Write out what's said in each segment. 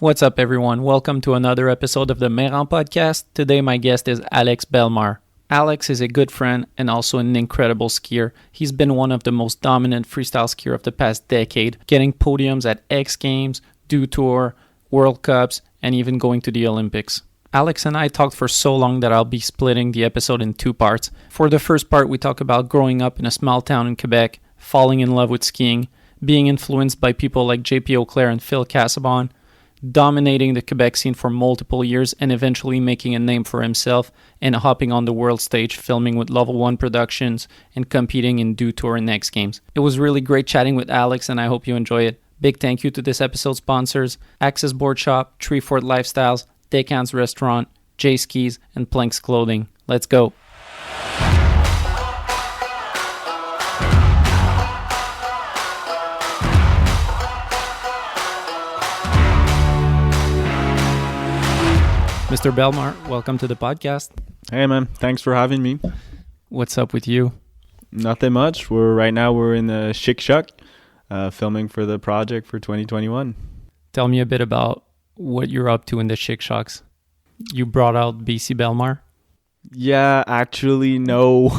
What's up, everyone? Welcome to another episode of the Méran podcast. Today, my guest is Alex Bellemare. Alex is a good friend and also an incredible skier. He's been one of the most dominant freestyle skier of the past decade, getting podiums at X Games, Do Tour, World Cups, and even going to the Olympics. Alex and I talked for so long that I'll be splitting the episode in two parts. For the first part, we talk about growing up in a small town in Québec, falling in love with skiing, being influenced by people like JP Auclair and Phil Casabon, dominating the Quebec scene for multiple years and eventually making a name for himself and hopping on the world stage, filming with Level 1 Productions and competing in Do Tour and X Games. It was really great chatting with Alex, and I hope you enjoy it. Big thank you to this episode's sponsors, Access Board Shop, Treefort Lifestyles, Decans Restaurant, J Skis, and Planks Clothing. Let's go. Mr. Bellemare, welcome to the podcast. Hey man, thanks for having me. What's up with you? Nothing much. We're in the Chic Chuck, filming for the project for 2021. Tell me a bit about what you're up to in the Chic Chucks. You brought out BC Bellemare? Yeah, actually no.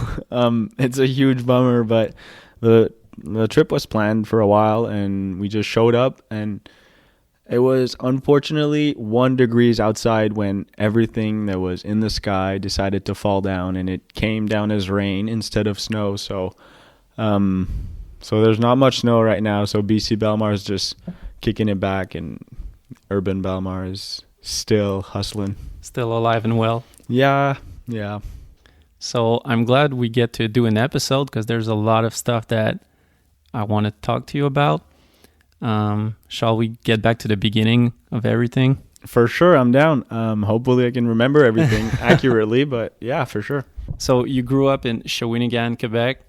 It's a huge bummer, but the trip was planned for a while and we just showed up, and it was unfortunately 1 degree outside when everything that was in the sky decided to fall down, and it came down as rain instead of snow. So there's not much snow right now. So BC Bellemare is just kicking it back, and Urban Bellemare is still hustling. Still alive and well. Yeah. So I'm glad we get to do an episode because there's a lot of stuff that I want to talk to you about. Shall we get back to the beginning of everything? For sure, I'm down. Hopefully I can remember everything accurately, but yeah, for sure. So you grew up in Shawinigan, Quebec?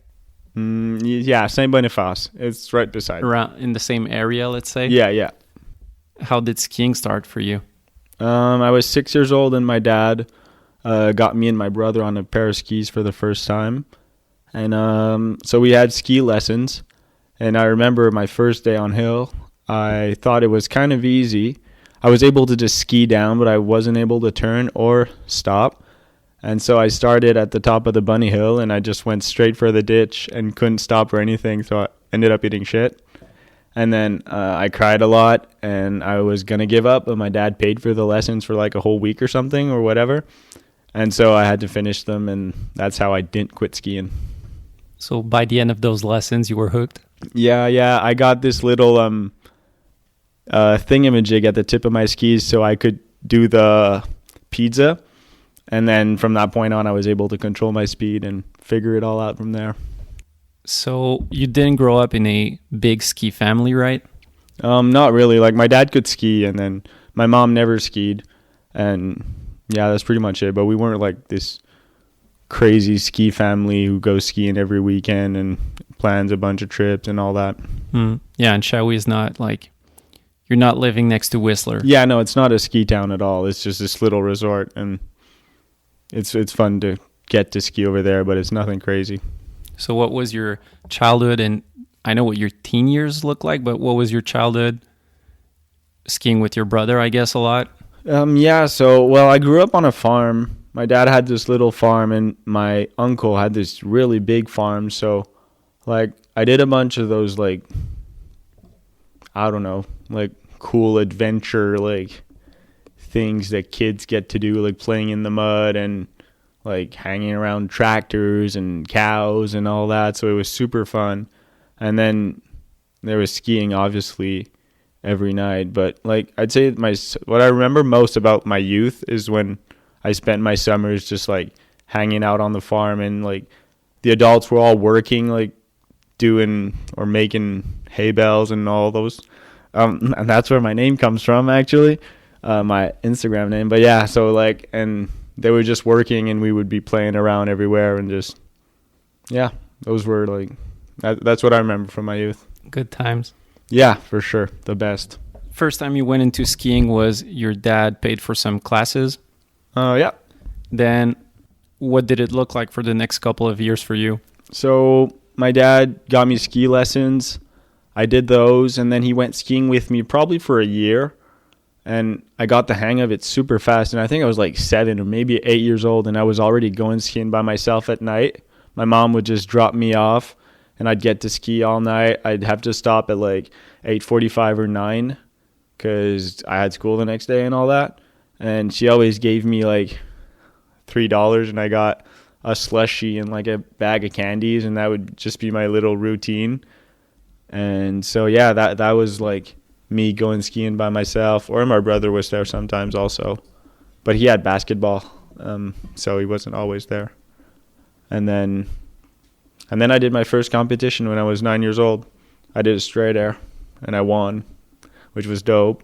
Yeah, Saint Boniface. It's right beside. Around in the same area, let's say? Yeah. How did skiing start for you? I was 6 years old, and my dad got me and my brother on a pair of skis for the first time. And so we had ski lessons. And I remember my first day on hill, I thought it was kind of easy. I was able to just ski down, but I wasn't able to turn or stop. And so I started at the top of the bunny hill, and I just went straight for the ditch and couldn't stop or anything. So I ended up eating shit. And then I cried a lot, and I was going to give up, but my dad paid for the lessons for like a whole week or something or whatever. And so I had to finish them, and that's how I didn't quit skiing. So by the end of those lessons, you were hooked? Yeah. I got this little thingamajig at the tip of my skis so I could do the pizza. And then from that point on, I was able to control my speed and figure it all out from there. So you didn't grow up in a big ski family, right? Not really. Like, my dad could ski, and then my mom never skied. And yeah, that's pretty much it. But we weren't like this crazy ski family who goes skiing every weekend and plans a bunch of trips and all that. Yeah, and Shawi is not like, you're not living next to Whistler. Yeah, no, it's not a ski town at all. It's just this little resort, and it's fun to get to ski over there, but it's nothing crazy. So what was your childhood, and I know what your teen years look like, but what was your childhood skiing with your brother, I guess, a lot? I grew up on a farm. My dad had this little farm, and my uncle had this really big farm. So, like, I did a bunch of those, like, I don't know, like, cool adventure, like, things that kids get to do, like playing in the mud and, like, hanging around tractors and cows and all that. So it was super fun. And then there was skiing, obviously, every night. But, like, I'd say what I remember most about my youth is when I spent my summers just like hanging out on the farm, and like the adults were all working, like doing or making hay bales and all those. And that's where my name comes from, actually, my Instagram name. But yeah, so like, and they were just working, and we would be playing around everywhere, and just, yeah, those were like, that's what I remember from my youth. Good times. Yeah, for sure. The best. First time you went into skiing was your dad paid for some classes? Yeah. Then what did it look like for the next couple of years for you? So my dad got me ski lessons. I did those, and then he went skiing with me probably for a year. And I got the hang of it super fast. And I think I was like 7 or maybe 8 years old. And I was already going skiing by myself at night. My mom would just drop me off and I'd get to ski all night. I'd have to stop at like 8:45 or 9 because I had school the next day and all that. And she always gave me like $3 and I got a slushie and like a bag of candies. And that would just be my little routine. And so, yeah, that was like me going skiing by myself, or my brother was there sometimes also, but he had basketball, so he wasn't always there. And then I did my first competition when I was 9 years old. I did a straight air and I won, which was dope.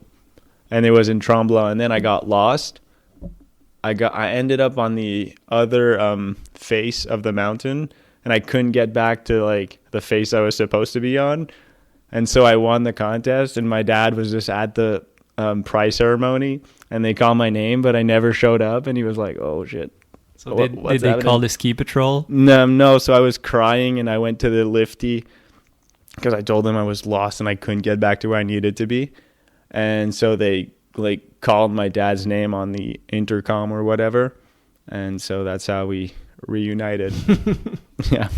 And it was in Tremblant, and then I got lost. I ended up on the other face of the mountain, and I couldn't get back to like the face I was supposed to be on. And so I won the contest, and my dad was just at the prize ceremony, and they called my name, but I never showed up, and he was like, "Oh shit." So did they call the ski patrol? No. So I was crying, and I went to the lifty because I told them I was lost and I couldn't get back to where I needed to be. And so they like called my dad's name on the intercom or whatever, and so that's how we reunited. Yeah.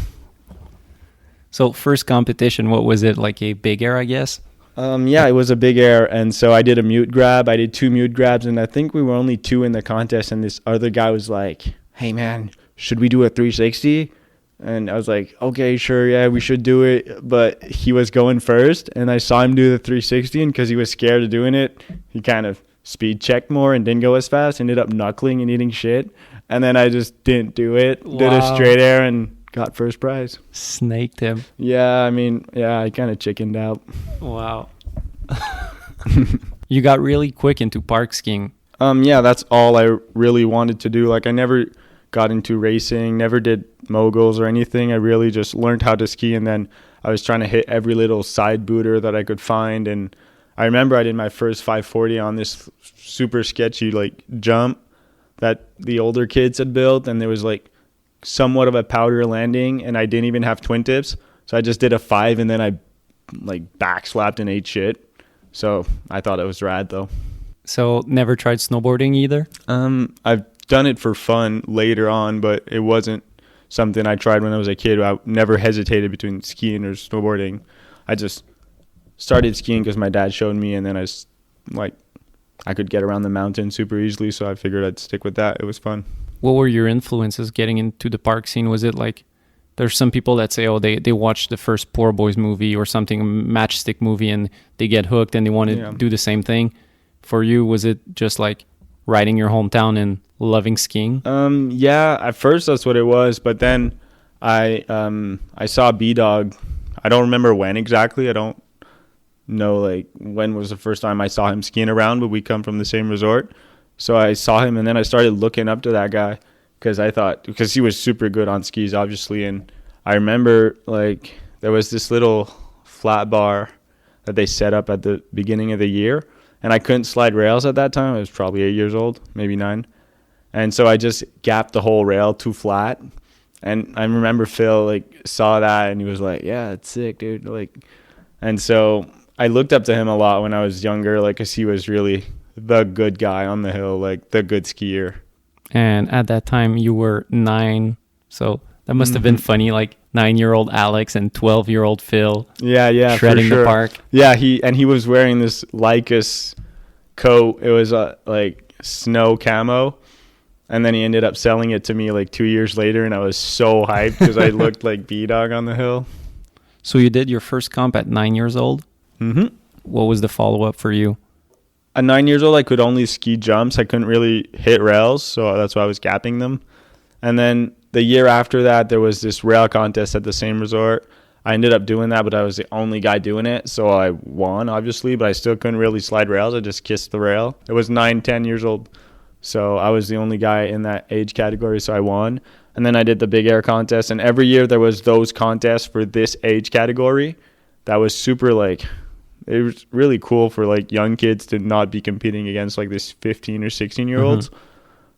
So first competition, what was it, like a big air, I guess? Yeah, it was a big air, and so I did a mute grab. I did 2 mute grabs, and I think we were only 2 in the contest, and this other guy was like, "Hey man, should we do a 360?" And I was like, "Okay, sure, yeah, we should do it." But he was going first, and I saw him do the 360, and because he was scared of doing it, he kind of speed checked more and didn't go as fast, ended up knuckling and eating shit. And then I just didn't do it, did a straight air, and got first prize. Snaked him. Yeah, I mean, yeah, I kind of chickened out. Wow. You got really quick into park skiing. Yeah, that's all I really wanted to do. Like, I never got into racing, never did moguls or anything. I really just learned how to ski, and then I was trying to hit every little side booter that I could find. And I remember I did my first 540 on this super sketchy like jump that the older kids had built, and there was like somewhat of a powder landing, and I didn't even have twin tips, so I just did a 5, and then I like backslapped and ate shit. So I thought it was rad though. So never tried snowboarding either? I've done it for fun later on, but it wasn't something I tried when I was a kid. I never hesitated between skiing or snowboarding. I just started skiing because my dad showed me, and then I could get around the mountain super easily, so I figured I'd stick with that. It was fun. What were your influences getting into the park scene? Was it like, there's some people that say, oh, they watched the first Poor Boys movie or something, a Matchstick movie, and they get hooked and they want to do the same thing. For you, was it just like riding your hometown and loving skiing? Yeah, at first that's what it was, but then I saw B-Dog. I don't remember when exactly. I don't know like when was the first time I saw him skiing around, but we come from the same resort. So I saw him, and then I started looking up to that guy because he was super good on skis, obviously. And I remember like there was this little flat bar that they set up at the beginning of the year, and I couldn't slide rails at that time. I was probably 8 years old, maybe 9. And so I just gapped the whole rail too flat. And I remember Phil like saw that, and he was like, "Yeah, it's sick, dude." Like, and so I looked up to him a lot when I was younger, like, cause he was really the good guy on the hill, like the good skier. And at that time you were 9, so that must have been funny, like 9-year-old Alex and 12-year-old Phil. Yeah, shredding for sure. The park. Yeah, he was wearing this Lycus coat. It was like snow camo, and then he ended up selling it to me like 2 years later, and I was so hyped because I looked like B-Dog on the hill. So you did your first comp at 9 years old? Mm-hmm. What was the follow-up for you? At 9 years old, I could only ski jumps. I couldn't really hit rails, so that's why I was gapping them. And then the year after that, there was this rail contest at the same resort. I ended up doing that, but I was the only guy doing it, so I won, obviously, but I still couldn't really slide rails. I just kissed the rail. It was 9, 10 years old, so I was the only guy in that age category, so I won. And then I did the big air contest, and every year there was those contests for this age category. That was super, like, it was really cool for, like, young kids to not be competing against, like, this 15 or 16-year-olds. Mm-hmm.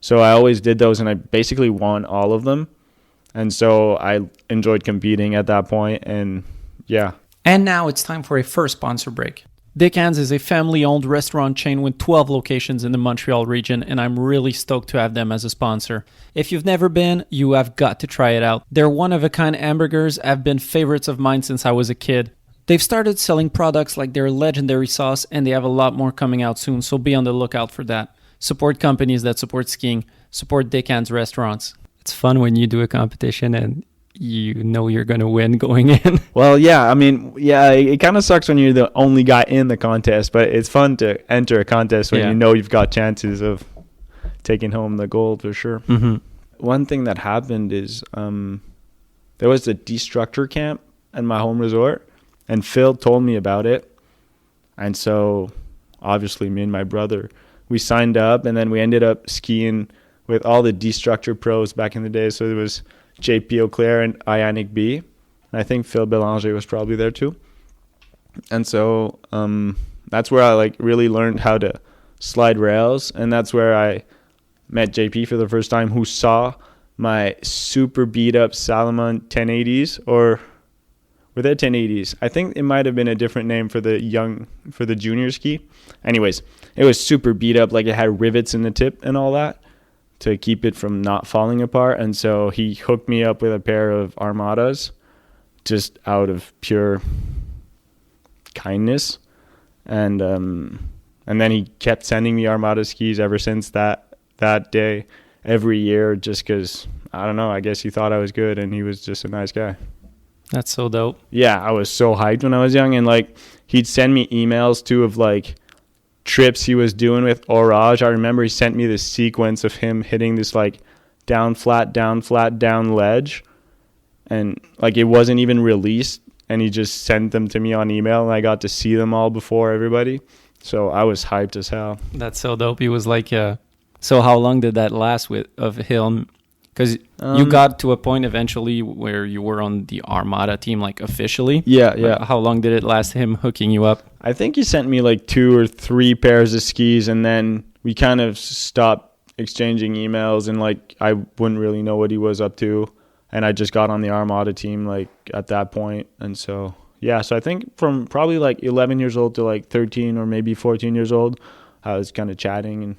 So I always did those, and I basically won all of them. And so I enjoyed competing at that point, and yeah. And now it's time for a first sponsor break. Decans is a family-owned restaurant chain with 12 locations in the Montreal region, and I'm really stoked to have them as a sponsor. If you've never been, you have got to try it out. Their one-of-a-kind hamburgers have been favorites of mine since I was a kid. They've started selling products like their legendary sauce, and they have a lot more coming out soon, so be on the lookout for that. Support companies that support skiing. Support Decans restaurants. It's fun when you do a competition and you know you're going to win going in. Well, yeah, I mean, yeah, it kind of sucks when you're the only guy in the contest, but it's fun to enter a contest when you know you've got chances of taking home the gold for sure. Mm-hmm. One thing that happened is there was a destructor camp at my home resort, and Phil told me about it. And so, obviously, me and my brother, we signed up, and then we ended up skiing with all the destructor pros back in the day. So there was JP Auclair and Yannick B. And I think Phil Bellemare was probably there too. And so that's where I like really learned how to slide rails. And that's where I met JP for the first time, who saw my super beat up Salomon 1080s, or were they 1080s? I think it might have been a different name for the junior ski. Anyways, it was super beat up. Like it had rivets in the tip and all that to keep it from not falling apart. And so he hooked me up with a pair of Armadas just out of pure kindness. And then he kept sending me Armada skis ever since that day, every year, just because, I don't know, I guess he thought I was good and he was just a nice guy. That's so dope. Yeah, I was so hyped when I was young. And like he'd send me emails too of like trips he was doing with Orage. I remember he sent me this sequence of him hitting this like down, flat, down ledge, and like it wasn't even released, and he just sent them to me on email, and I got to see them all before everybody. So I was hyped as hell. That's so dope. He was like, so how long did that last of him? Because you got to a point eventually where you were on the Armada team, like officially. Yeah. How long did it last him hooking you up? I think he sent me like 2 or 3 pairs of skis, and then we kind of stopped exchanging emails, and like I wouldn't really know what he was up to. And I just got on the Armada team like at that point. And so, yeah, so I think from probably like 11 years old to like 13 or maybe 14 years old, I was kind of chatting and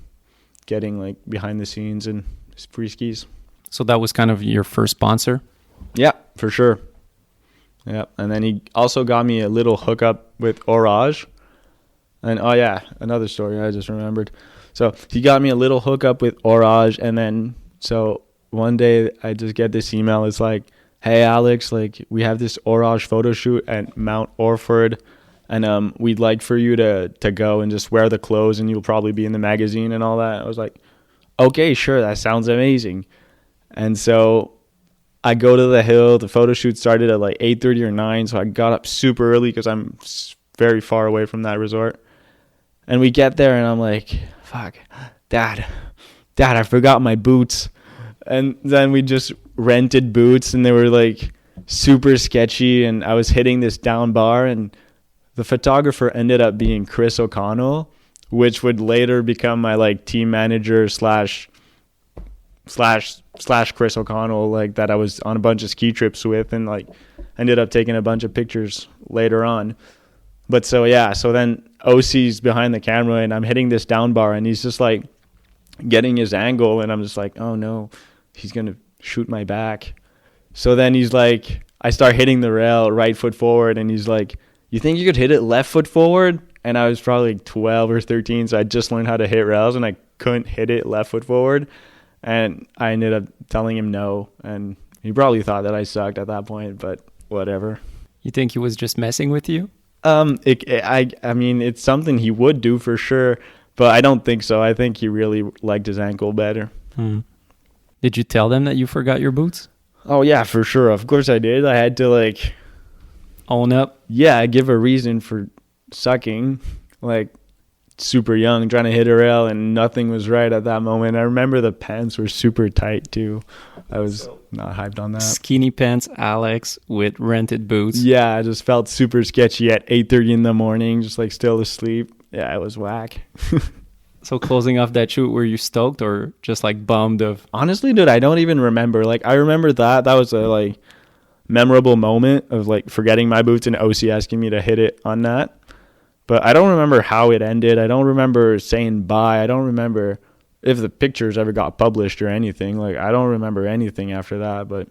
getting like behind the scenes and free skis. So that was kind of your first sponsor? Yeah, for sure. Yeah, and then he also got me a little hookup with Orage. And oh yeah, another story I just remembered. So he got me a little hookup with Orage, and then so one day I just get this email. It's like, hey Alex, like we have this Orage photo shoot at Mount Orford, and we'd like for you to go and just wear the clothes, and you'll probably be in the magazine and all that. I was like, okay, sure, that sounds amazing. And so I go to the hill. The photo shoot started at like 8:30 or 9, so I got up super early because I'm very far away from that resort. And we get there, and I'm like, fuck, Dad, I forgot my boots. And then we just rented boots, and they were like super sketchy, and I was hitting this down bar, and the photographer ended up being Chris O'Connell, which would later become my like team manager slash Chris O'Connell, like that I was on a bunch of ski trips with, and like ended up taking a bunch of pictures later on. But so yeah, so then OC's behind the camera, and I'm hitting this down bar, and he's just like getting his angle, and I'm just like, oh no, he's gonna shoot my back. So then he's like, I start hitting the rail right foot forward, and he's like, you think you could hit it left foot forward? And I was probably 12 or 13, so I just learned how to hit rails, and I couldn't hit it left foot forward. And I ended up telling him no, and he probably thought that I sucked at that point, but whatever. You think he was just messing with you? I mean, it's something he would do for sure, but I don't think so. I think he really liked his ankle better. Did you tell them that you forgot your boots? Oh, yeah, for sure. Of course I did. I had to, like... Own up? Yeah, give a reason for sucking. Like, super young, trying to hit a rail, and nothing was right at that moment. I remember the pants were super tight too. I was not hyped on that. Skinny pants Alex with rented boots. Yeah, I just felt super sketchy at 8:30 in the morning, just like still asleep. Yeah, it was whack. So closing off that shoot, were you stoked or just like bummed of? Honestly, dude, I don't even remember. Like, I remember that was a like memorable moment of like forgetting my boots and OC asking me to hit it on that. But I don't remember how it ended. I don't remember saying bye. I don't remember if the pictures ever got published or anything. Like, I don't remember anything after that. But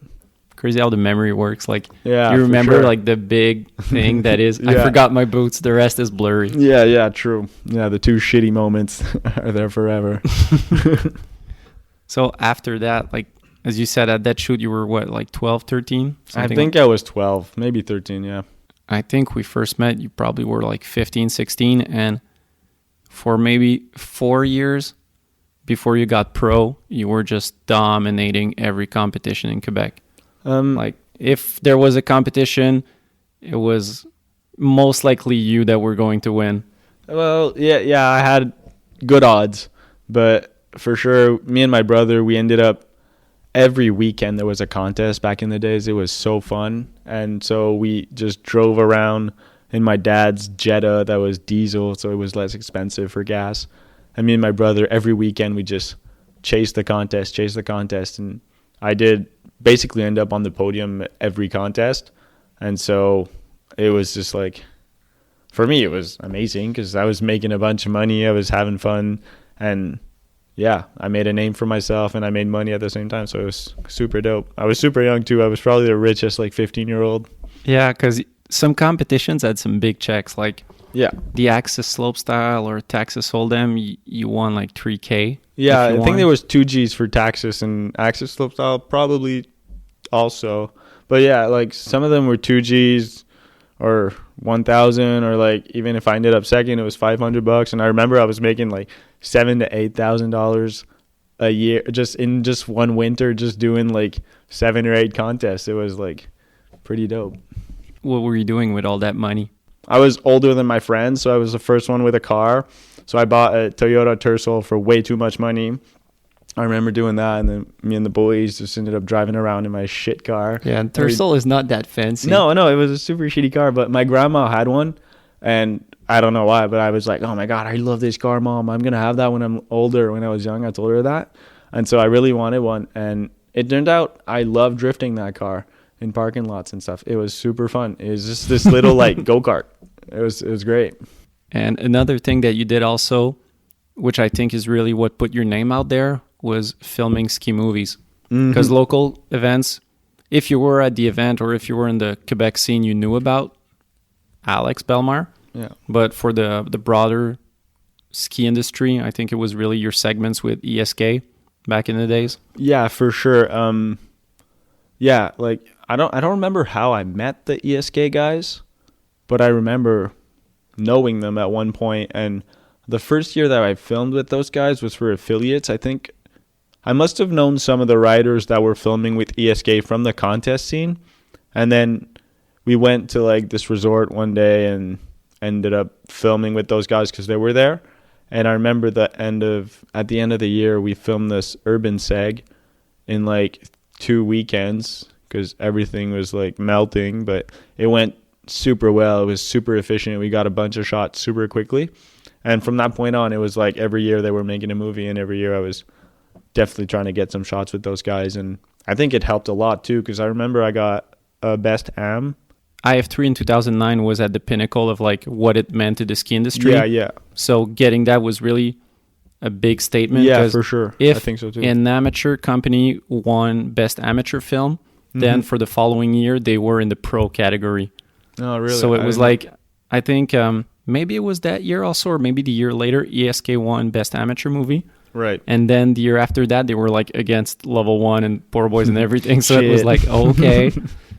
crazy how the memory works. Like, yeah, you remember sure. like the big thing that is, Yeah. I forgot my boots. The rest is blurry. Yeah, true. Yeah, the two shitty moments are there forever. So after that, like, as you said, at that shoot, you were what, like 12, 13? I think I was 12, maybe 13, yeah. I think we first met, you probably were like 15, 16. And for maybe 4 years before you got pro, you were just dominating every competition in Quebec. Like, if there was a competition, it was most likely you that were going to win. Well, yeah, I had good odds. But for sure, me and my brother, we ended up every weekend there was a contest back in the days. It was so fun. And so we just drove around in my dad's Jetta that was diesel, so it was less expensive for gas. And me and my brother, every weekend we just chased the contest. And I did basically end up on the podium at every contest. And so it was just like, for me, it was amazing because I was making a bunch of money. I was having fun. And yeah, I made a name for myself and I made money at the same time. So it was super dope. I was super young too. I was probably the richest, like 15-year-old. Yeah, because some competitions had some big checks, like Yeah. the Axis Slopestyle or Texas Hold'em, you won like 3K. Yeah, if you I think won. there was 2 Gs for Texas and Axis Slopestyle probably also. But yeah, like some of them were 2 Gs or 1,000, or like even if I ended up second, it was $500. And I remember I was making like $7,000 to $8,000 a year just in just one winter, just doing like 7 or 8 contests. It was like pretty dope. What were you doing with all that money? I was older than my friends, so I was the first one with a car. So I bought a Toyota Tercel for way too much money. I remember doing that, and then me and the boys just ended up driving around in my shit car. Yeah, and Tercel is not that fancy. No, it was a super shitty car, but my grandma had one, and I don't know why, but I was like, oh my God, I love this car, Mom. I'm going to have that when I'm older. When I was young, I told her that. And so I really wanted one, and it turned out I love drifting that car in parking lots and stuff. It was super fun. It was just this little like go-kart. It was great. And another thing that you did also, which I think is really what put your name out there, was filming ski movies. Because local events, if you were at the event or if you were in the Quebec scene, you knew about Alex Bellemare. Yeah. But for the broader ski industry, I think it was really your segments with ESK back in the days. Yeah, for sure. Yeah, like I don't remember how I met the ESK guys, but I remember knowing them at one point. And the first year that I filmed with those guys was for affiliates. I think I must have known some of the riders that were filming with ESK from the contest scene. And then we went to like this resort one day and ended up filming with those guys because they were there. And I remember at the end of the year, we filmed this urban seg in like 2 weekends because everything was like melting, but it went super well. It was super efficient. We got a bunch of shots super quickly. And from that point on, it was like every year they were making a movie, and every year I was definitely trying to get some shots with those guys. And I think it helped a lot too, because I remember I got a best am. IF3 in 2009 was at the pinnacle of like what it meant to the ski industry. Yeah. So getting that was really a big statement. Yeah, for sure. If I think so too. an amateur company won best amateur film, then for the following year they were in the pro category. Oh, really? So it was like, I think maybe it was that year also, or maybe the year later, ESK won best amateur movie. Right. And then the year after that, they were like against Level 1 and Poor Boys and everything. So it was like, okay.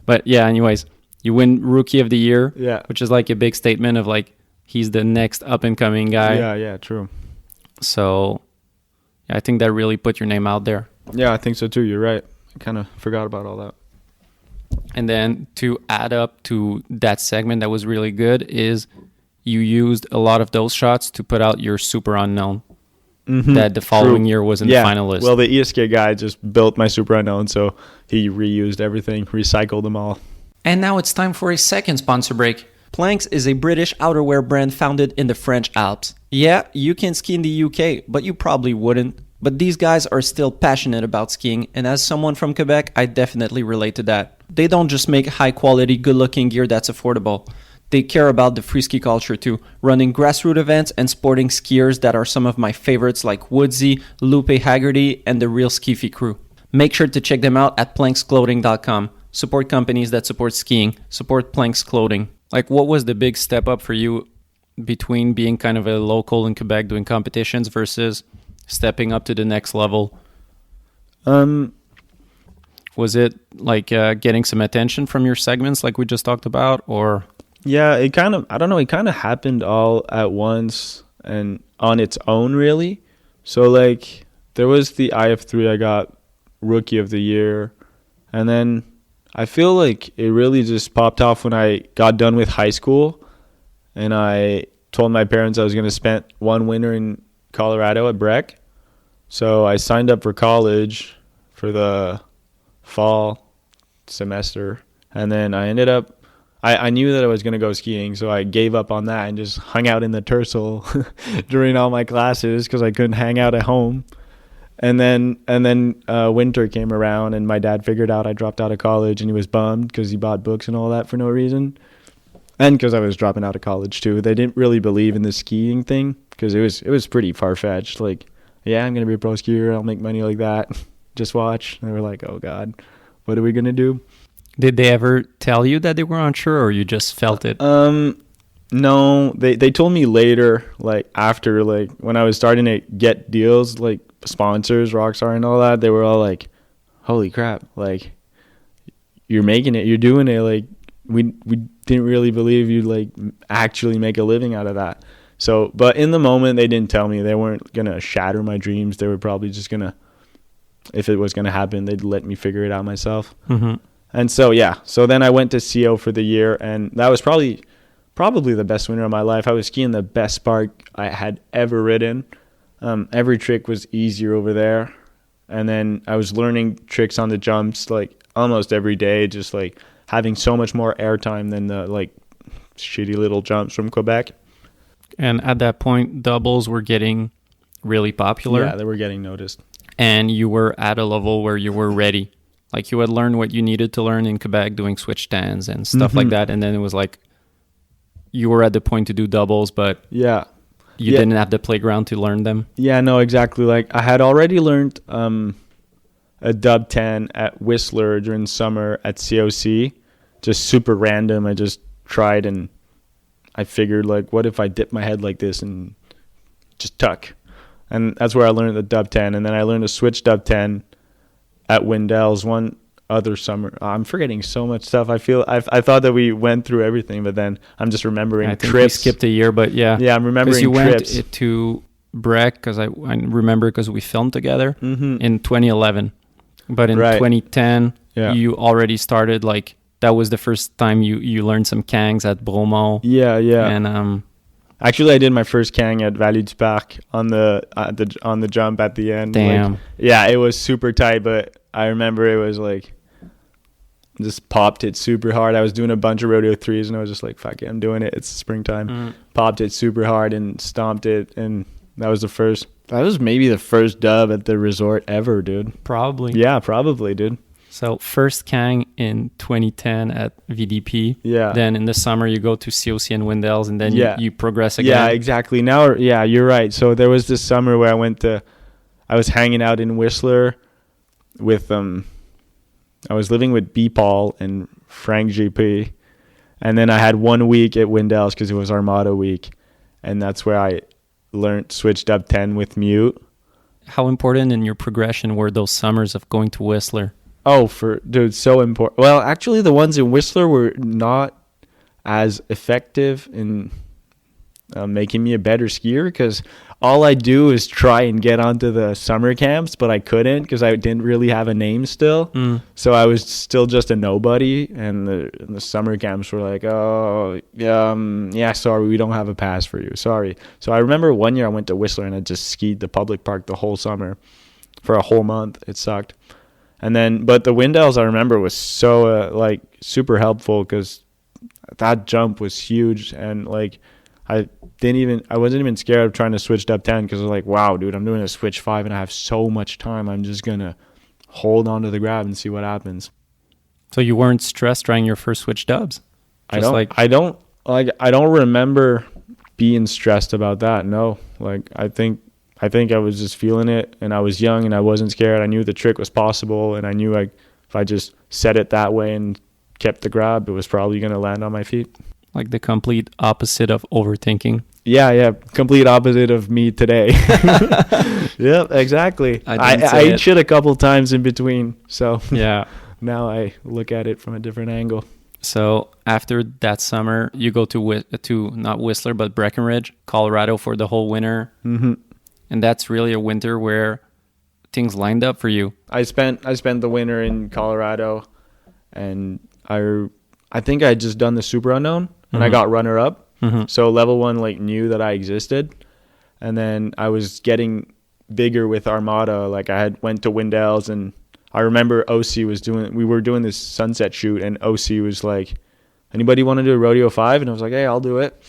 But yeah, anyways, you win Rookie of the Year, which is like a big statement of like, he's the next up and coming guy. Yeah, true. So yeah, I think that really put your name out there. Yeah, I think so too. You're right. I kind of forgot about all that. And then to add up to that segment that was really good is you used a lot of those shots to put out your Super Unknown that the following year was in the finalist. Well, the ESK guy just built my Super Unknown, so he reused everything, recycled them all. And now it's time for a second sponsor break. Planks is a British outerwear brand founded in the French Alps. Yeah, you can ski in the UK, but you probably wouldn't. But these guys are still passionate about skiing, and as someone from Quebec, I definitely relate to that. They don't just make high-quality, good-looking gear that's affordable. They care about the free ski culture too, running grassroots events and sporting skiers that are some of my favorites like Woodsy, Lupe Haggerty, and the Real Skiffy crew. Make sure to check them out at planksclothing.com. Support companies that support skiing. Support Planks Clothing. Like, what was the big step up for you between being kind of a local in Quebec doing competitions versus stepping up to the next level? Was it like getting some attention from your segments like we just talked about, or? Yeah, it kind of, I don't know, it kind of happened all at once and on its own, really. So, like, there was the IF3, I got Rookie of the Year. And then I feel like it really just popped off when I got done with high school. And I told my parents I was going to spend one winter in Colorado at Breck. So I signed up for college for the fall semester. And then I ended up, I knew that I was going to go skiing, so I gave up on that and just hung out in the Tercel during all my classes because I couldn't hang out at home. And then winter came around, and my dad figured out I dropped out of college, and he was bummed because he bought books and all that for no reason. And because I was dropping out of college too. They didn't really believe in the skiing thing because it was pretty far-fetched. Like, yeah, I'm going to be a pro skier. I'll make money like that. Just watch. And they were like, oh, God, what are we going to do? Did they ever tell you that they were unsure, or you just felt it? No, they told me later, like after, like when I was starting to get deals, like sponsors, Rockstar and all that, they were all like, holy crap, like you're making it, you're doing it. Like we didn't really believe you'd like actually make a living out of that. So, but in the moment they didn't tell me. They weren't going to shatter my dreams. They were probably just going to, if it was going to happen, they'd let me figure it out myself. Mm-hmm. And so, yeah. So then I went to CO for the year, and that was probably the best winter of my life. I was skiing the best park I had ever ridden. Every trick was easier over there. And then I was learning tricks on the jumps, like, almost every day, just, like, having so much more airtime than the, like, shitty little jumps from Quebec. And at that point, doubles were getting really popular. Yeah, they were getting noticed. And you were at a level where you were ready. Like, you had learned what you needed to learn in Quebec doing switch stands and stuff like that. And then it was like you were at the point to do doubles, but you didn't have the playground to learn them. Yeah, no, exactly. Like, I had already learned a dub 10 at Whistler during summer at COC. Just super random. I just tried, and I figured, like, what if I dip my head like this and just tuck? And that's where I learned the dub 10. And then I learned a switch dub 10 at Wendell's one other summer. I'm forgetting so much stuff. I thought that we went through everything, but then I'm just remembering I think trips. We skipped a year, but yeah. Yeah, I'm remembering trips. Because you went to Breck, because I remember because we filmed together in 2011. But in 2010, you already started, like, that was the first time you learned some kangs at Bromont. Yeah. And actually, I did my first kang at Valley du Parc on the jump at the end. Damn. Like, yeah, it was super tight, but I remember it was like just popped it super hard. I was doing a bunch of rodeo threes, and I was just like, fuck it, I'm doing it. It's springtime. Popped it super hard and stomped it, and that was maybe the first dub at the resort ever, dude. Probably. Yeah, probably, dude. So first kang in 2010 at VDP. Yeah. Then in the summer you go to COC and Wendell's, and then you progress again. Yeah, exactly. Now, yeah, you're right. So there was this summer where I was hanging out in Whistler with I was living with B. Paul and Frank GP, and then I had 1 week at Wendell's because it was Armada week, and that's where I learned switch dub 10 with mute. How important in your progression were those summers of going to Whistler? Oh, dude, so important. Well, actually, the ones in Whistler were not as effective in making me a better skier, because all I do is try and get onto the summer camps, but I couldn't because I didn't really have a name still. So I was still just a nobody, and the summer camps were like, oh, yeah, sorry, we don't have a pass for you. Sorry. So I remember one year I went to Whistler and I just skied the public park the whole summer for a whole month. It sucked. And then, but the Wendell's I remember was so like super helpful because that jump was huge, and like I wasn't even scared of trying to switch dub 10 because I was like, wow, dude, I'm doing a switch 5 and I have so much time. I'm just gonna hold on to the grab and see what happens. So you weren't stressed trying your first switch dubs? I don't like I don't remember being stressed about that. No, like I think I was just feeling it, and I was young and I wasn't scared. I knew the trick was possible, and I knew like if I just set it that way and kept the grab, it was probably going to land on my feet. Like the complete opposite of overthinking. Yeah, complete opposite of me today. Yep, exactly. I ate shit a couple times in between, so yeah. Now I look at it from a different angle. So after that summer, you go to not Whistler but Breckenridge, Colorado for the whole winter, and that's really a winter where things lined up for you. I spent the winter in Colorado, and I think I had just done the super unknown, and I got runner up. So level 1 like knew that I existed, and then I was getting bigger with Armada. Like I had went to Windell's, and I remember we were doing this sunset shoot, and OC was like, anybody want to do a rodeo 5? And I was like, hey, I'll do it.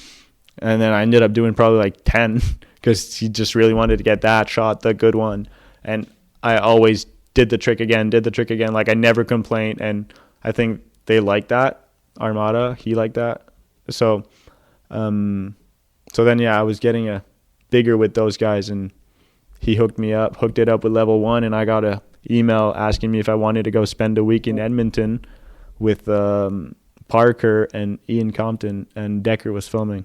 And then I ended up doing probably like 10 because he just really wanted to get that shot, the good one. And I always did the trick again. Like I never complained, and I think they liked that. Armada, he liked that. So then I was getting bigger with those guys, and he hooked it up with level 1, and I got a email asking me if I wanted to go spend a week in Edmonton with Parker and Ian Compton, and Decker was filming.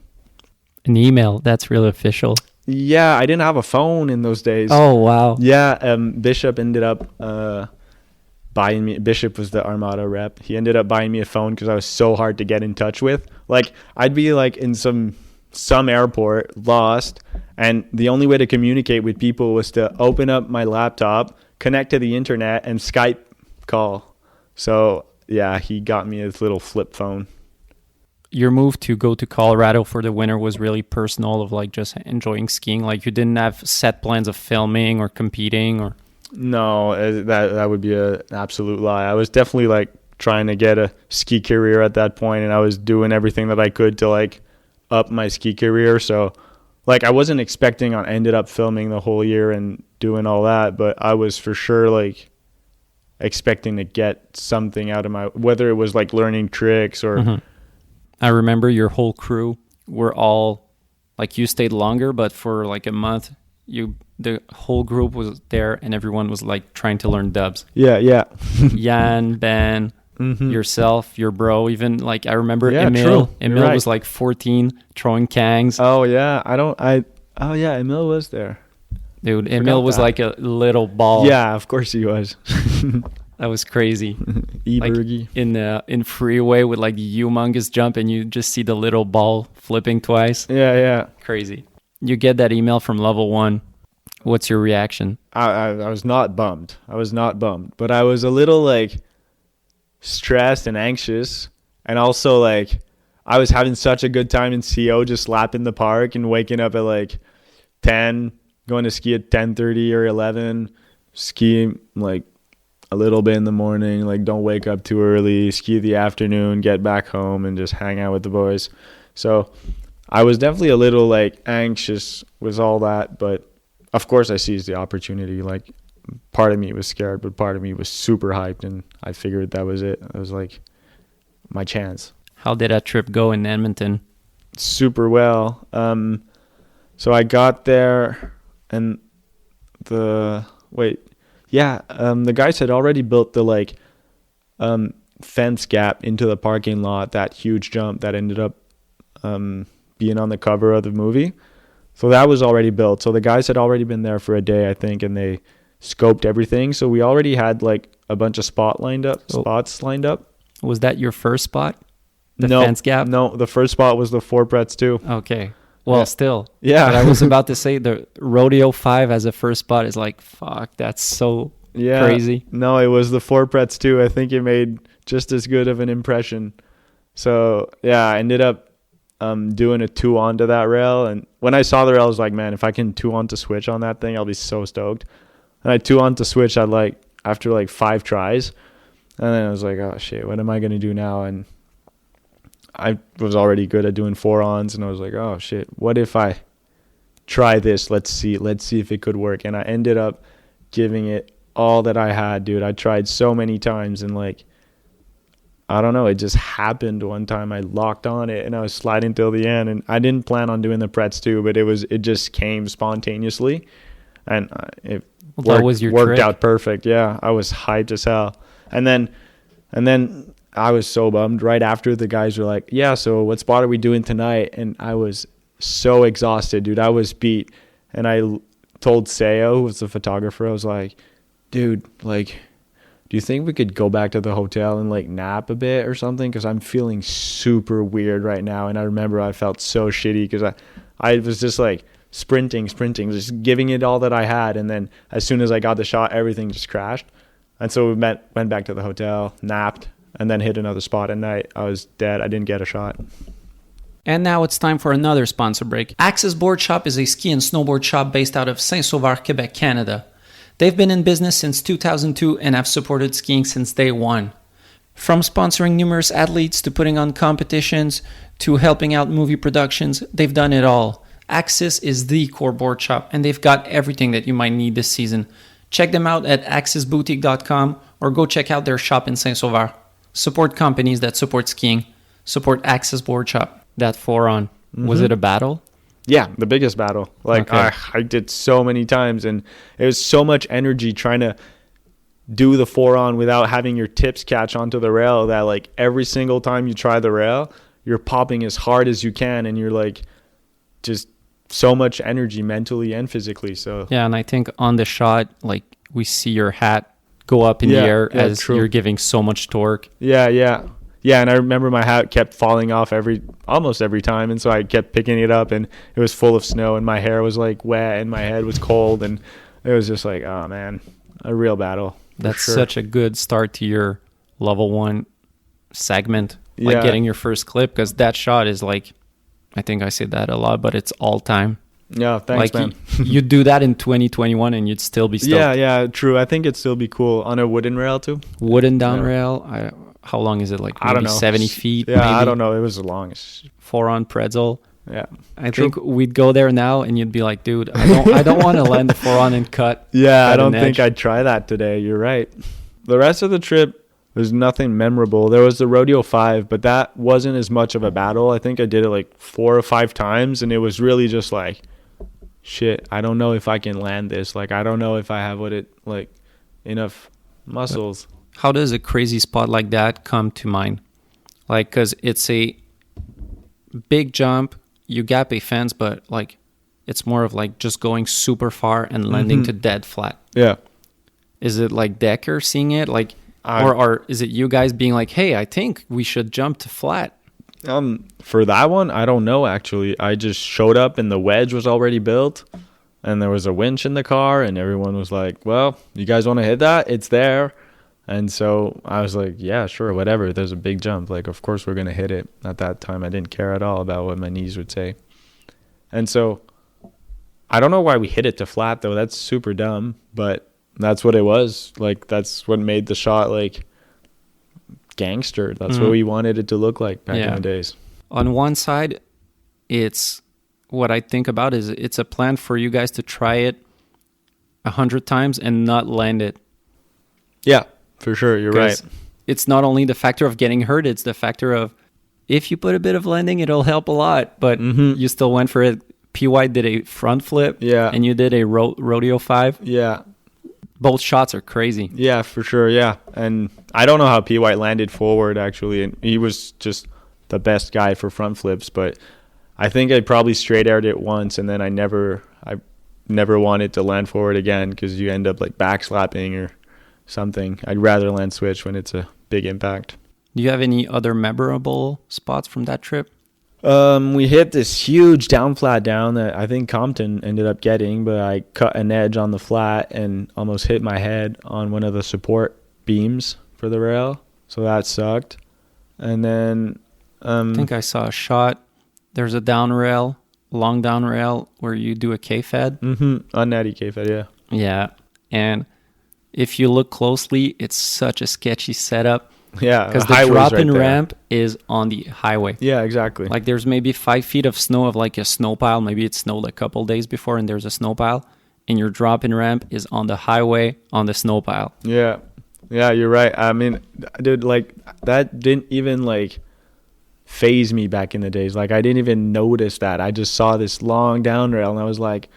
An email, that's really official. Yeah, I didn't have a phone in those days. Oh, wow. Yeah, Bishop ended up buying me. Bishop was the Armada rep. He ended up buying me a phone because I was so hard to get in touch with. Like I'd be like in some airport lost, and the only way to communicate with people was to open up my laptop, connect to the internet, and Skype call. So yeah, he got me his little flip phone. Your move to go to Colorado for the winter was really personal, of like just enjoying skiing. Like you didn't have set plans of filming or competing or. No, that would be an absolute lie. I was definitely like trying to get a ski career at that point, and I was doing everything that I could to like up my ski career. So like I wasn't expecting I ended up filming the whole year and doing all that, but I was for sure like expecting to get something out of whether it was like learning tricks or. I remember your whole crew were all like, you stayed longer, but for like a month, the whole group was there, and everyone was like trying to learn dubs. Yeah. Yan, Ben, yourself, your bro, even like I remember Emil. Emil was like 14 throwing kangs. Oh yeah, Emil was there. Dude, Emil was like a little ball. Yeah, of course he was. That was crazy. Like in freeway with like the humongous jump, and you just see the little ball flipping twice. Yeah. Crazy. You get that email from level 1. What's your reaction? I was not bummed. But I was a little like stressed and anxious, and also like I was having such a good time in CO, just lapping the park and waking up at like 10, going to ski at 10:30 or 11, skiing like a little bit in the morning, like don't wake up too early, ski the afternoon, get back home and just hang out with the boys. So I was definitely a little like anxious with all that, but of course I seized the opportunity. Like part of me was scared, but part of me was super hyped, and I figured that was it. It was like my chance. How did that trip go in Edmonton? Super well. So I got there, and the guys had already built the like fence gap into the parking lot, that huge jump that ended up being on the cover of the movie. So that was already built. So the guys had already been there for a day, I think, and they scoped everything. So we already had like a bunch of spots lined up. Was that your first spot? Fence gap? No, the first spot was the 4 Pretz too. Okay. Well, still. Yeah. But I was about to say the Rodeo 5 as a first spot is like, fuck, that's so crazy. No, it was the 4 Pretz too. I think it made just as good of an impression. So, yeah, I ended up doing a 2 onto that rail. And when I saw the rail, I was like, man, if I can 2 on to switch on that thing, I'll be so stoked. And I 2 on to switch after like 5 tries. And then I was like, oh, shit, what am I going to do now? And I was already good at doing 4-ons, and I was like, oh shit, what if I try this? Let's see if it could work. And I ended up giving it all that I had, dude. I tried so many times, and like I don't know, it just happened one time. I locked on it and I was sliding till the end, and I didn't plan on doing the pretz too, but it just came spontaneously, and it worked out perfect. Yeah, I was hyped as hell. And then I was so bummed. Right after, the guys were like, "Yeah, so what spot are we doing tonight?" And I was so exhausted, dude. I was beat, and I told Sayo, who was the photographer, I was like, "Dude, like, do you think we could go back to the hotel and like nap a bit or something? Because I'm feeling super weird right now." And I remember I felt so shitty because I was just like sprinting, just giving it all that I had. And then as soon as I got the shot, everything just crashed. And so we went back to the hotel, napped, and then hit another spot at night. I was dead. I didn't get a shot. And now it's time for another sponsor break. Axis Board Shop is a ski and snowboard shop based out of Saint-Sauveur, Québec, Canada. They've been in business since 2002 and have supported skiing since day one. From sponsoring numerous athletes to putting on competitions to helping out movie productions, they've done it all. Axis is the core board shop, and they've got everything that you might need this season. Check them out at axisboutique.com or go check out their shop in Saint-Sauveur. Support companies that support skiing. Support Axis Board Shop. That 4-on, was it a battle? Yeah, the biggest battle. Like, okay. I did so many times, and it was so much energy trying to do the 4-on without having your tips catch onto the rail that, like, every single time you try the rail, you're popping as hard as you can, and you're, like, just so much energy mentally and physically. So yeah, and I think on the shot, like, we see your hat go up in the air as you're giving so much torque. Yeah, and I remember my hat kept falling off almost every time, and so I kept picking it up, and it was full of snow, and my hair was like wet, and my head was cold, and it was just like, oh man, a real battle. That's such a good start to your level 1 segment, like getting your first clip, because that shot is like, I think I say that a lot, but it's all time. Yeah, thanks, man. You'd do that in 2021 and you'd still be stoked. Yeah, true. I think it'd still be cool on a wooden rail too. Wooden down rail. How long is it? Like maybe I don't know. 70 feet? Yeah, maybe? I don't know. It was as long as 4-on pretzel. Yeah, I think we'd go there now and you'd be like, dude, I don't want to land the 4-on and cut. Yeah, I don't think I'd try that today. You're right. The rest of the trip was nothing memorable. There was the Rodeo 5, but that wasn't as much of a battle. I think I did it like 4 or 5 times, and it was really just like, shit, I don't know if I can land this. Like, I don't know if I have enough muscles. How does a crazy spot like that come to mind? Like, because it's a big jump, you gap a fence, but like it's more of like just going super far and landing to dead flat. Yeah. Is it like Decker seeing it? Like, or is it you guys being like, hey, I think we should jump to flat? For that one, I don't know, actually. I just showed up and the wedge was already built and there was a winch in the car and everyone was like, well, you guys want to hit that? It's there. And so I was like, yeah, sure, whatever. There's a big jump. Like, of course we're going to hit it. At that time, I didn't care at all about what my knees would say. And so I don't know why we hit it to flat, though. That's super dumb, but that's what it was. Like, that's what made the shot, like, gangster. That's what we wanted it to look like back in the days. On one side, it's what I think about is it's a plan for you guys to try it 100 times and not land it. Yeah. For sure, you're right. It's not only the factor of getting hurt, it's the factor of if you put a bit of landing, it'll help a lot. But you still went for it. PY did a front flip, and you did a Rodeo 5. Yeah. Both shots are crazy. Yeah, for sure, yeah. And I don't know how PY landed forward, actually. And he was just the best guy for front flips. But I think I probably straight aired it once, and then I never wanted to land forward again because you end up like backslapping or something. I'd rather land switch when it's a big impact. Do you have any other memorable spots from that trip? We hit this huge down flat down that I think Compton ended up getting, but I cut an edge on the flat and almost hit my head on one of the support beams for the rail. So that sucked. And then I think I saw a shot. There's a down rail, long down rail where you do a K-fed. Unnetty K-fed, yeah. Yeah. And if you look closely, it's such a sketchy setup. Yeah, because the drop-in ramp is on the highway. Yeah, exactly. Like there's maybe 5 feet of snow of like a snow pile. Maybe it snowed a couple days before and there's a snow pile. And your drop-in ramp is on the highway on the snow pile. Yeah. Yeah, you're right. I mean, dude, like that didn't even like phase me back in the days. Like I didn't even notice that. I just saw this long down rail and I was like,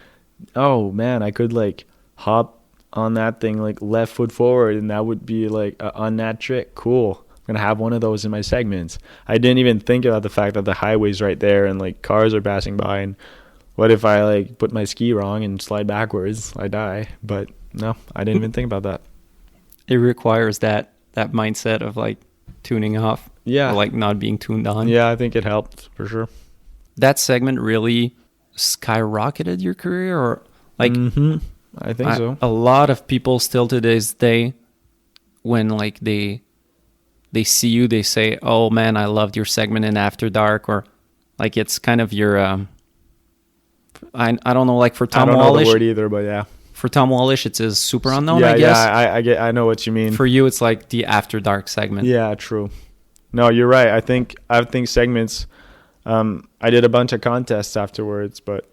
oh man, I could like hop on that thing like left foot forward and that would be like on that trick. Cool. I'm gonna have one of those in my segments. I didn't even think about the fact that the highway's right there and like cars are passing by, and what if I like put my ski wrong and slide backwards? I die. But no, I didn't even think about that. It requires that mindset of like tuning off. Yeah. Or like not being tuned on. Yeah, I think it helped for sure. That segment really skyrocketed your career, or like I think so. A lot of people still to this day, when like they see you, they say, "Oh man, I loved your segment in After Dark," or like it's kind of your I don't know, like for Tom I don't Wallish, know the word either, but yeah. For Tom Wallish, it's a super unknown, Yeah, I guess. yeah, I know what you mean. For you, it's like the After Dark segment. Yeah, true. No, you're right. I think segments. I did a bunch of contests afterwards, but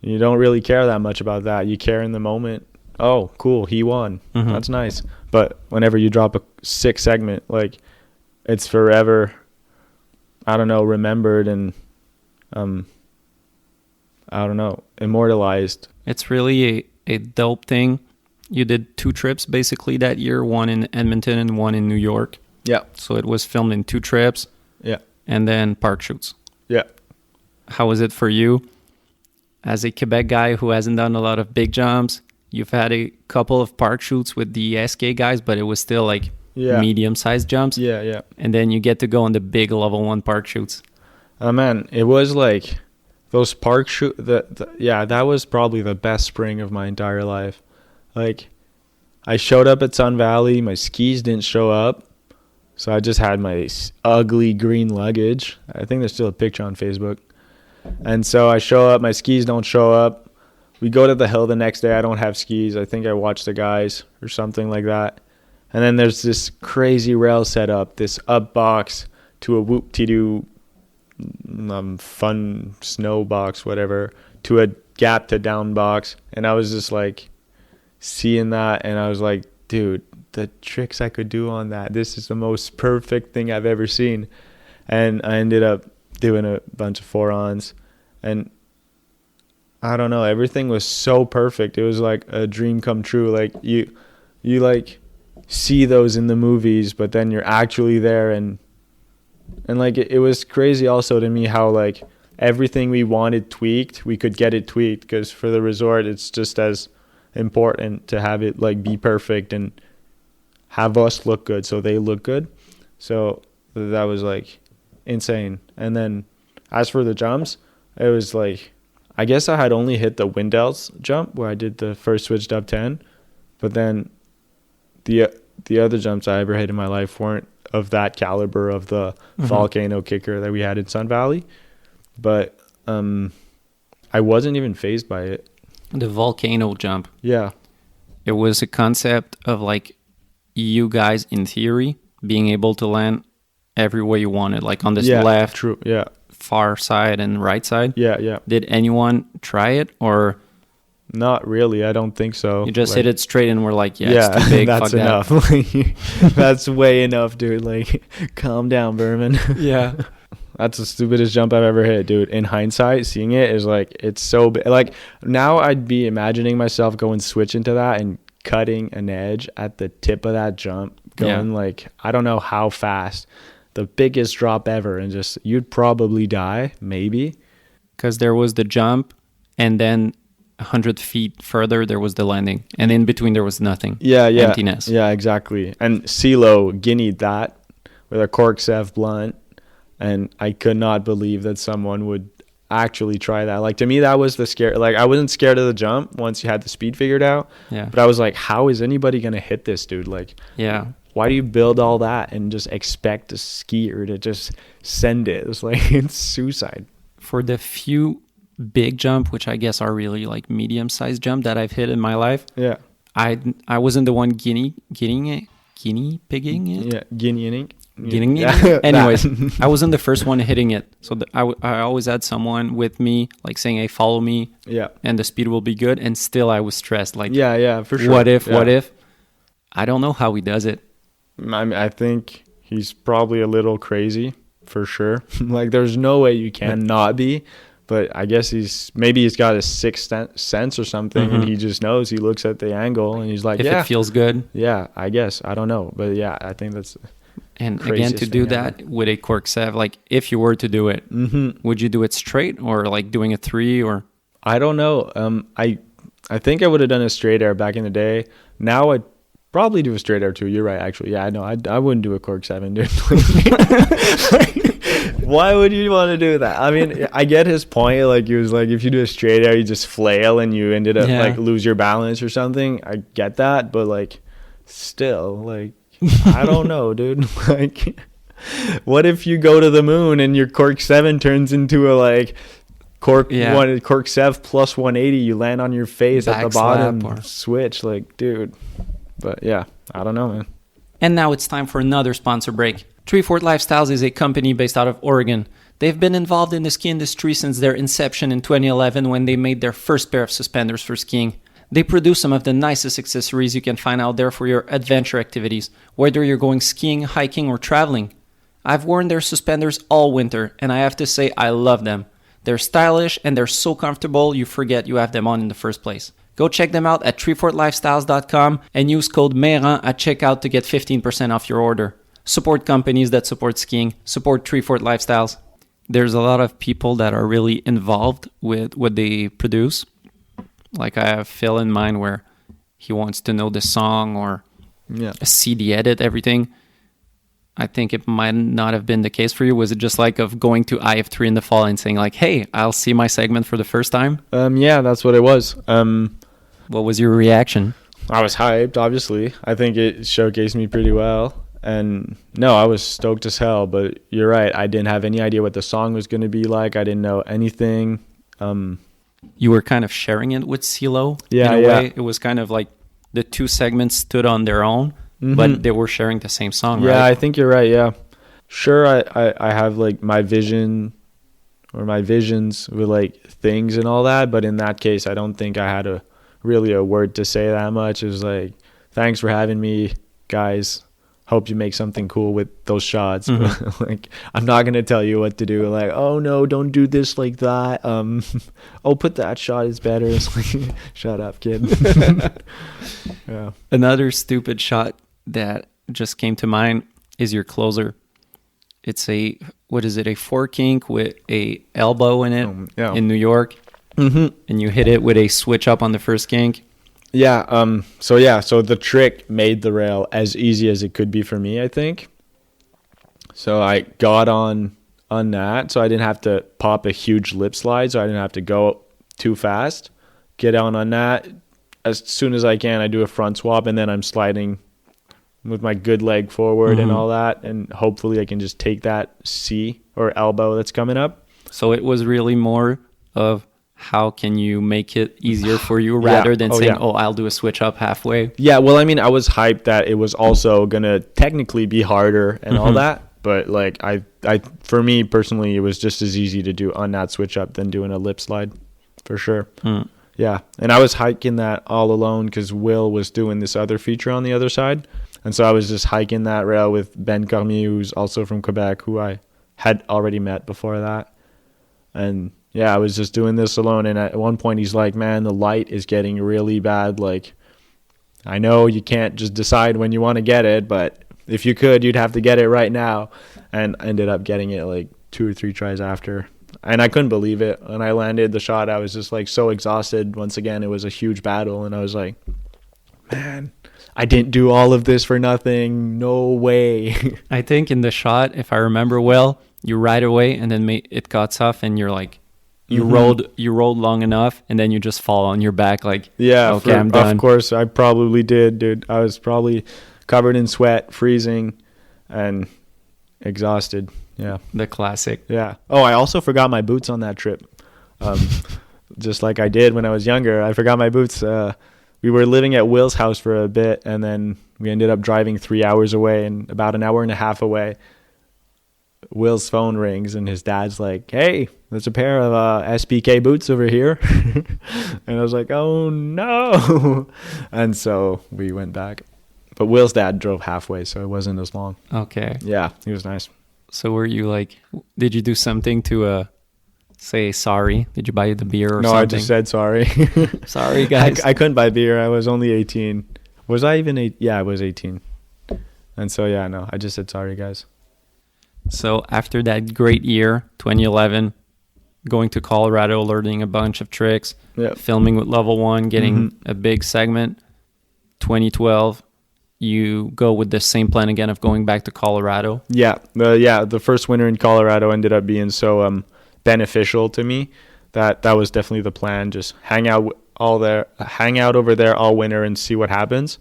you don't really care that much about that. You care in the moment. Oh, cool, he won. That's nice. But whenever you drop a sick segment, like it's forever, I don't know, remembered and I don't know, immortalized. It's really a dope thing. You did 2 trips basically that year, one in Edmonton and one in New York. Yeah. So it was filmed in 2 trips. Yeah. And then park shoots. Yeah. How was it for you as a Quebec guy who hasn't done a lot of big jumps? You've had a couple of park shoots with the SK guys, but it was still like medium-sized jumps. Yeah, yeah. And then you get to go on the big level 1 park shoots. Oh man, it was like those park shoot. That was probably the best spring of my entire life. Like, I showed up at Sun Valley. My skis didn't show up, so I just had my ugly green luggage. I think there's still a picture on Facebook. And so I show up. My skis don't show up. We go to the hill the next day. I don't have skis. I think I watched the guys or something like that. And then there's this crazy rail set up, this up box to a whoop-de-doo fun snow box, whatever, to a gap to down box. And I was just like seeing that, and I was like, dude, the tricks I could do on that, this is the most perfect thing I've ever seen. And I ended up doing a bunch of 4-ons, and I don't know, everything was so perfect. It was like a dream come true. Like you like see those in the movies, but then you're actually there, and like it was crazy also to me how like everything we wanted tweaked, we could get it tweaked, because for the resort it's just as important to have it like be perfect and have us look good so they look good. So that was like insane. And then as for the jumps, it was like, I guess I had only hit the Windell's jump where I did the first switched up 10, but then the other jumps I ever hit in my life weren't of that caliber of the volcano kicker that we had in Sun Valley. But I wasn't even fazed by it. The volcano jump. Yeah. It was a concept of like you guys in theory being able to land everywhere you wanted, like on this left, true, yeah, far side and right side. Yeah, yeah. Did anyone try it, or not really? I don't think so. You just hit it straight and we're like, yeah, it's too big. That's fuck enough. That. That's way enough, dude. Like, calm down, Berman. Yeah. That's the stupidest jump I've ever hit, dude. In hindsight, seeing it is like, it's so big. Like, now I'd be imagining myself going switch into that and cutting an edge at the tip of that jump, going like, I don't know how fast, the biggest drop ever, and just, you'd probably die, maybe. Because there was the jump, and then 100 feet further, there was the landing. And in between, there was nothing. Yeah, yeah. Emptiness. Yeah, exactly. And CeeLo guineaed that with a cork Sev blunt. And I could not believe that someone would actually try that. Like, to me, that was the scare. Like, I wasn't scared of the jump once you had the speed figured out. Yeah. But I was like, how is anybody going to hit this, dude? Like, yeah. Why do you build all that and just expect a skier to just send it? It's like, it's suicide. For the few big jump, which I guess are really like medium-sized jump that I've hit in my life. Yeah. I wasn't the one guinea pigging it. Yeah, guineaing. Anyways, I wasn't the first one hitting it, so I always had someone with me, like saying, "Hey, follow me." Yeah. And the speed will be good. And still, I was stressed. Like, yeah, for sure. What if? I don't know how he does it. I think he's probably a little crazy for sure. Like there's no way you can not be. But I guess he's got a sixth sense or something, and he just knows. He looks at the angle and he's like, if it feels good. Yeah, I guess. I don't know. But yeah, I think that's and again, to do that with a cork sev, like if you were to do it, would you do it straight or like doing a 3 or? I don't know. I think I would have done a straight air back in the day. Now I'd probably do a straight air too. You're right, actually. Yeah, I know. I wouldn't do a cork 7, dude. Why would you want to do that? I mean, I get his point. Like he was like, if you do a straight air, you just flail and you ended up like lose your balance or something. I get that, but like, still, like, I don't know, dude. Like, what if you go to the moon and your cork 7 turns into a like cork sev plus 180? You land on your face at the bottom or switch, like, dude. But yeah, I don't know, man. And now it's time for another sponsor break. Treefort Lifestyles is a company based out of Oregon. They've been involved in the ski industry since their inception in 2011 when they made their first pair of suspenders for skiing. They produce some of the nicest accessories you can find out there for your adventure activities, whether you're going skiing, hiking, or traveling. I've worn their suspenders all winter, and I have to say I love them. They're stylish and they're so comfortable you forget you have them on in the first place. Go check them out at treefortlifestyles.com and use code MERAN at checkout to get 15% off your order. Support companies that support skiing. Support Treefort Lifestyles. There's a lot of people that are really involved with what they produce. Like I have Phil in mind where he wants to know the song or see the edit, everything. I think it might not have been the case for you. Was it just like of going to IF3 in the fall and saying like, hey, I'll see my segment for the first time? Yeah, that's what it was. What was your reaction? I was hyped, obviously. I think it showcased me pretty well. And no, I was stoked as hell. But you're right. I didn't have any idea what the song was going to be like. I didn't know anything. You were kind of sharing it with CeeLo in a way. It was kind of like the two segments stood on their own, but they were sharing the same song, right? Yeah, I think you're right, yeah. Sure, I have like my vision or my visions with like things and all that, but in that case, I don't think I had really a word to say that much. It was like, thanks for having me, guys. Hope you make something cool with those shots. Like, I'm not gonna tell you what to do. Like, oh no, don't do this like that. Oh, put that shot is better. It's like, shut up, kid. Yeah. Another stupid shot that just came to mind is your closer. It's a fork kink with a elbow in it in New York, and you hit it with a switch up on the first kink. Yeah. So the trick made the rail as easy as it could be for me, I think. So I got on that, so I didn't have to pop a huge lip slide, so I didn't have to go too fast. Get on that. As soon as I can, I do a front swap, and then I'm sliding with my good leg forward and all that, and hopefully I can just take that C or elbow that's coming up. So it was really more of how can you make it easier for you rather than saying, I'll do a switch up halfway. Yeah, well, I mean, I was hyped that it was also going to technically be harder and all that. But like I for me personally, it was just as easy to do on that switch up than doing a lip slide for sure. Yeah. And I was hiking that all alone because Will was doing this other feature on the other side. And so I was just hiking that rail with Ben Cormier, who's also from Quebec, who I had already met before that. And yeah, I was just doing this alone. And at one point he's like, man, the light is getting really bad. Like, I know you can't just decide when you want to get it, but if you could, you'd have to get it right now. And I ended up getting it like 2 or 3 tries after. And I couldn't believe it. When I landed the shot, I was just like so exhausted. Once again, it was a huge battle. And I was like, man, I didn't do all of this for nothing. No way. I think in the shot, if I remember well, you ride away and then it got tough and you're like, you rolled long enough and then you just fall on your back like, okay, I'm done. Of course, I probably did, dude. I was probably covered in sweat, freezing, and exhausted. Yeah. The classic. Yeah. Oh, I also forgot my boots on that trip. Just like I did when I was younger. I forgot my boots. We were living at Will's house for a bit, and then we ended up driving 3 hours away, and about an hour and a half away, Will's phone rings, and his dad's like, hey, there's a pair of SPK boots over here. And I was like, oh, no. And so we went back. But Will's dad drove halfway, so it wasn't as long. Okay. Yeah, he was nice. So were you like, did you do something to say sorry? Did you buy the beer or something? No, I just said sorry. Sorry, guys. I couldn't buy beer. I was only 18. Was I even 8? Yeah, I was 18. And so, yeah, no, I just said sorry, guys. So after that great year, 2011, going to Colorado, learning a bunch of tricks, filming with Level 1, getting a big segment, 2012, you go with the same plan again of going back to Colorado. Yeah, the first winter in Colorado ended up being so beneficial to me that was definitely the plan. Just hang out over there all winter and see what happens.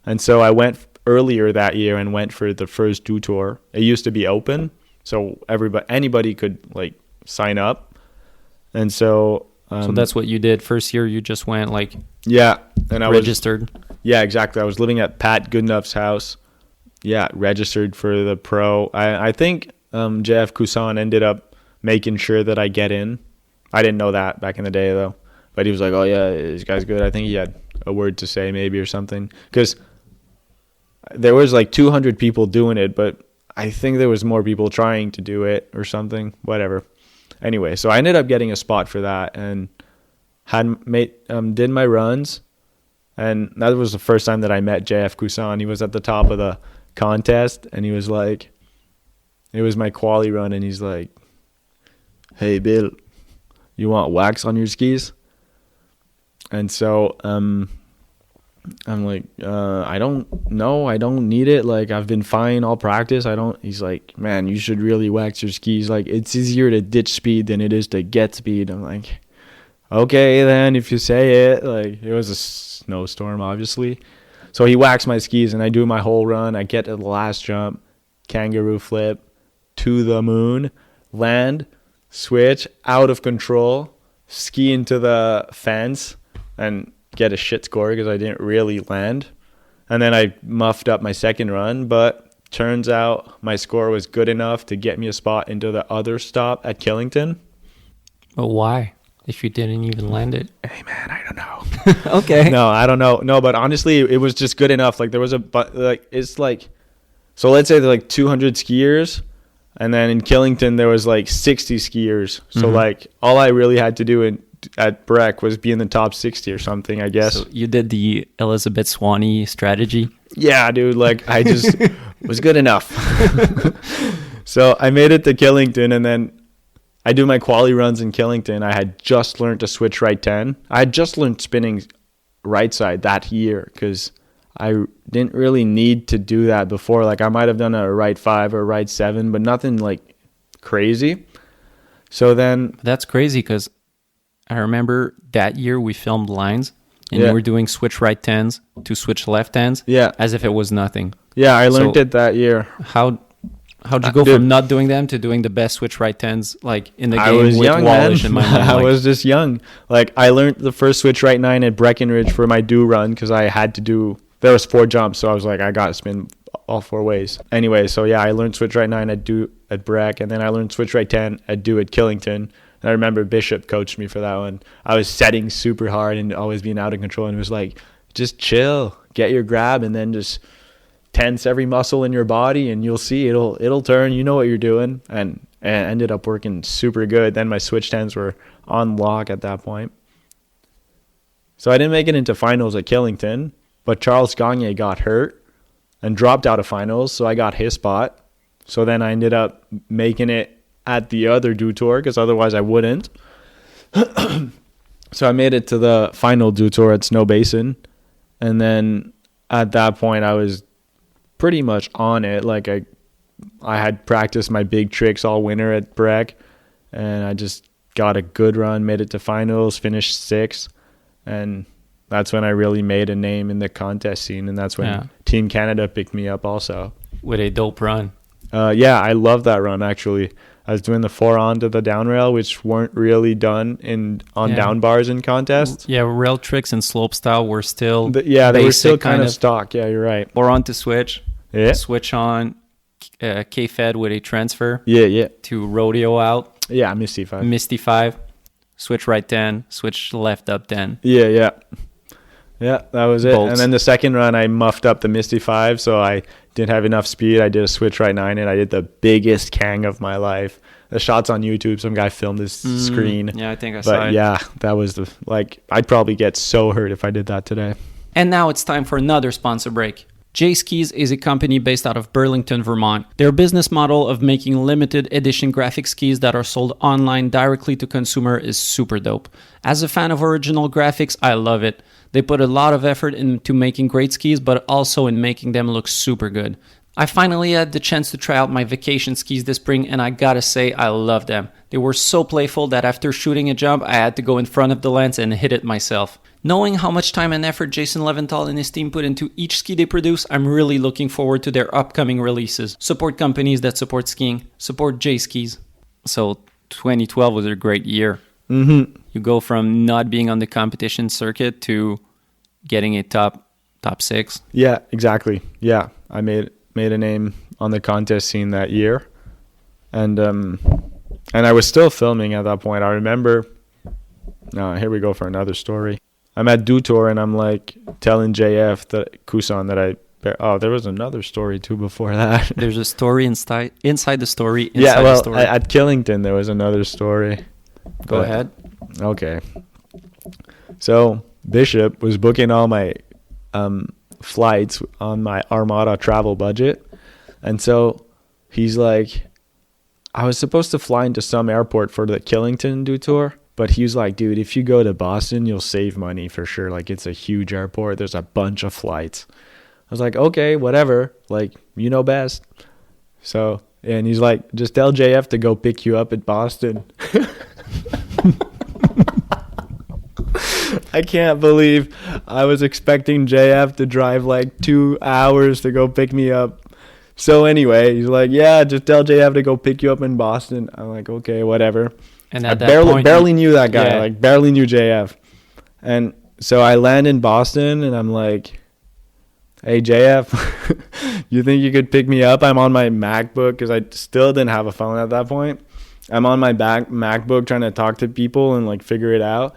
And so I went earlier that year and went for the first do tour. It used to be open, so anybody could like sign up. And so so that's what you did. First year you just went like and I registered. Yeah, exactly. I was living at Pat Goodenough's house. Yeah, registered for the pro. I think JF Cousin ended up making sure that I get in. I didn't know that back in the day, though. But he was like, oh, yeah, this guy's good. I think he had a word to say maybe or something. Because there was like 200 people doing it, but I think there was more people trying to do it or something. Whatever. Anyway, so I ended up getting a spot for that and did my runs. And that was the first time that I met JF Cousin. He was at the top of the contest, and he was like, it was my quali run, and he's like, hey, Bill, you want wax on your skis? And so I'm like, I don't know. I don't need it. Like, I've been fine all practice. He's like, man, you should really wax your skis. Like, it's easier to ditch speed than it is to get speed. I'm like, okay, then, if you say it. Like, it was a snowstorm, obviously. So he whacks my skis, and I do my whole run. I get to the last jump, kangaroo flip, to the moon, land, switch, out of control, ski into the fence, and get a shit score because I didn't really land. And then I muffed up my second run, but turns out my score was good enough to get me a spot into the other stop at Killington. But why? If you didn't even land it? Hey, man, I don't know. Okay. No, I don't know. No, but honestly, it was just good enough. Like, there was it's like, so let's say there's like 200 skiers, and then in Killington, there was like 60 skiers. So, like, all I really had to do at Breck was be in the top 60 or something, I guess. So you did the Elizabeth Swanee strategy? Yeah, dude. Like, I just was good enough. So I made it to Killington, and then I do my quali runs in Killington. I had just learned to switch right 10. I had just learned spinning right side that year because I didn't really need to do that before. Like, I might have done a right 5 or right 7, but nothing like crazy. So then... That's crazy because I remember that year we filmed lines and you were doing switch right 10s to switch left 10s as if it was nothing. Yeah, I learned it that year. How'd you go from not doing them to doing the best switch right 10s like in the game? I was with young, Wallish man. In my mind? I was just young. Like, I learned the first switch right 9 at Breckenridge for my do run because I had to do... There was 4 jumps, so I was like, I got to spin all 4 ways. Anyway, so yeah, I learned switch right 9 at Breck, and then I learned switch right 10 at Killington. And I remember Bishop coached me for that one. I was setting super hard and always being out of control, and he was like, just chill, get your grab, and then just tense every muscle in your body, and you'll see it'll turn. You know what you're doing, and it ended up working super good. Then my switch 10s were on lock at that point. So I didn't make it into finals at Killington, but Charles Gagne got hurt and dropped out of finals, so I got his spot. So then I ended up making it at the other do tour because otherwise I wouldn't. So I made it to the final do tour at Snow Basin, and then at that point I was pretty much on it. Like, I had practiced my big tricks all winter at Breck, and I just got a good run, made it to finals, finished 6th, and that's when I really made a name in the contest scene, and that's when Team Canada picked me up also. With a dope run. Yeah, I love that run, actually. I was doing the 4 onto the down rail, which weren't really done on down bars in contests. Yeah, rail tricks and slope style were still they were still kind of stock. Yeah, you're right. 4 on to switch. Yeah. Switch on K-Fed with a transfer. Yeah. To rodeo out. Yeah, Misty 5. Misty 5. Switch right 10. Switch left up 10. Yeah. Yeah, that was it. Bolts. And then the second run, I muffed up the Misty 5, so I didn't have enough speed. I did a switch right 9, and I did the biggest kang of my life. The shot's on YouTube. Some guy filmed this screen. Yeah, I think I saw it. But yeah, that was I'd probably get so hurt if I did that today. And now it's time for another sponsor break. J Skis is a company based out of Burlington, Vermont. Their business model of making limited edition graphic skis that are sold online directly to consumer is super dope. As a fan of original graphics, I love it. They put a lot of effort into making great skis, but also in making them look super good. I finally had the chance to try out my vacation skis this spring, and I gotta say, I love them. They were so playful that after shooting a jump, I had to go in front of the lens and hit it myself. Knowing how much time and effort Jason Leventhal and his team put into each ski they produce, I'm really looking forward to their upcoming releases. Support companies that support skiing. Support J Skis. So 2012 was a great year. Mm-hmm. You go from not being on the competition circuit to getting a top 6. Yeah, exactly. Yeah, I made a name on the contest scene that year, and I was still filming at that point. I remember. Here we go for another story. I'm at Dutour and I'm like telling JF that Kusan that there was another story too before that. There's a story inside the story. Yeah, well, the story. at Killington there was another story. Go ahead. Okay. So Bishop was booking all my flights on my Armada travel budget, and so he's like, I was supposed to fly into some airport for the Killington Dutour, but he was like, dude, if you go to Boston, you'll save money for sure. Like, it's a huge airport. There's a bunch of flights. I was like, okay, whatever. Like, you know best. So, and he's like, just tell JF to go pick you up at Boston. I can't believe I was expecting JF to drive like 2 hours to go pick me up. So anyway, he's like, yeah, just tell JF to go pick you up in Boston. I'm like, okay, whatever. And I at that point, barely knew that guy. Yeah. Like, barely knew JF. And so I land in Boston, and I'm like, hey, JF, you think you could pick me up? I'm on my MacBook because I still didn't have a phone at that point. I'm on my MacBook trying to talk to people and, like, figure it out.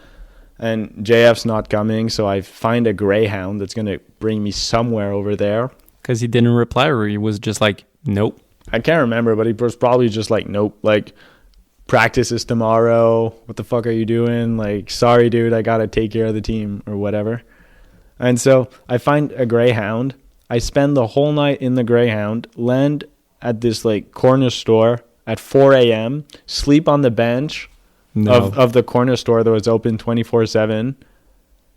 And JF's not coming, so I find a Greyhound that's going to bring me somewhere over there. Because he didn't reply, or he was just like, nope. I can't remember, but he was probably just like, nope, like, practice is tomorrow. What the fuck are you doing? Like, sorry, dude, I got to take care of the team or whatever. And so I find a Greyhound. I spend the whole night in the Greyhound, land at this, like, corner store at 4 a.m., sleep on the bench of the corner store that was open 24/7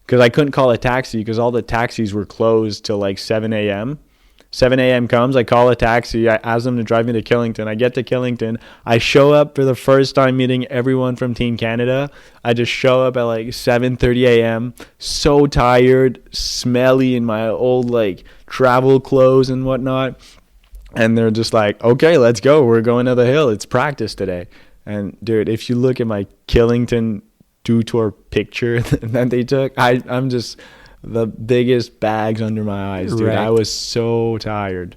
because I couldn't call a taxi because all the taxis were closed till, like, 7 a.m. 7 a.m. comes, I call a taxi, I ask them to drive me to Killington. I get to Killington. I show up for the first time meeting everyone from Team Canada. I just show up at like 7:30 a.m. so tired, smelly in my old like travel clothes and whatnot. And they're just like, okay, let's go. We're going to the hill. It's practice today. And dude, if you look at my Killington Dutour picture that they took, I'm just the biggest bags under my eyes, dude. Right. I was so tired.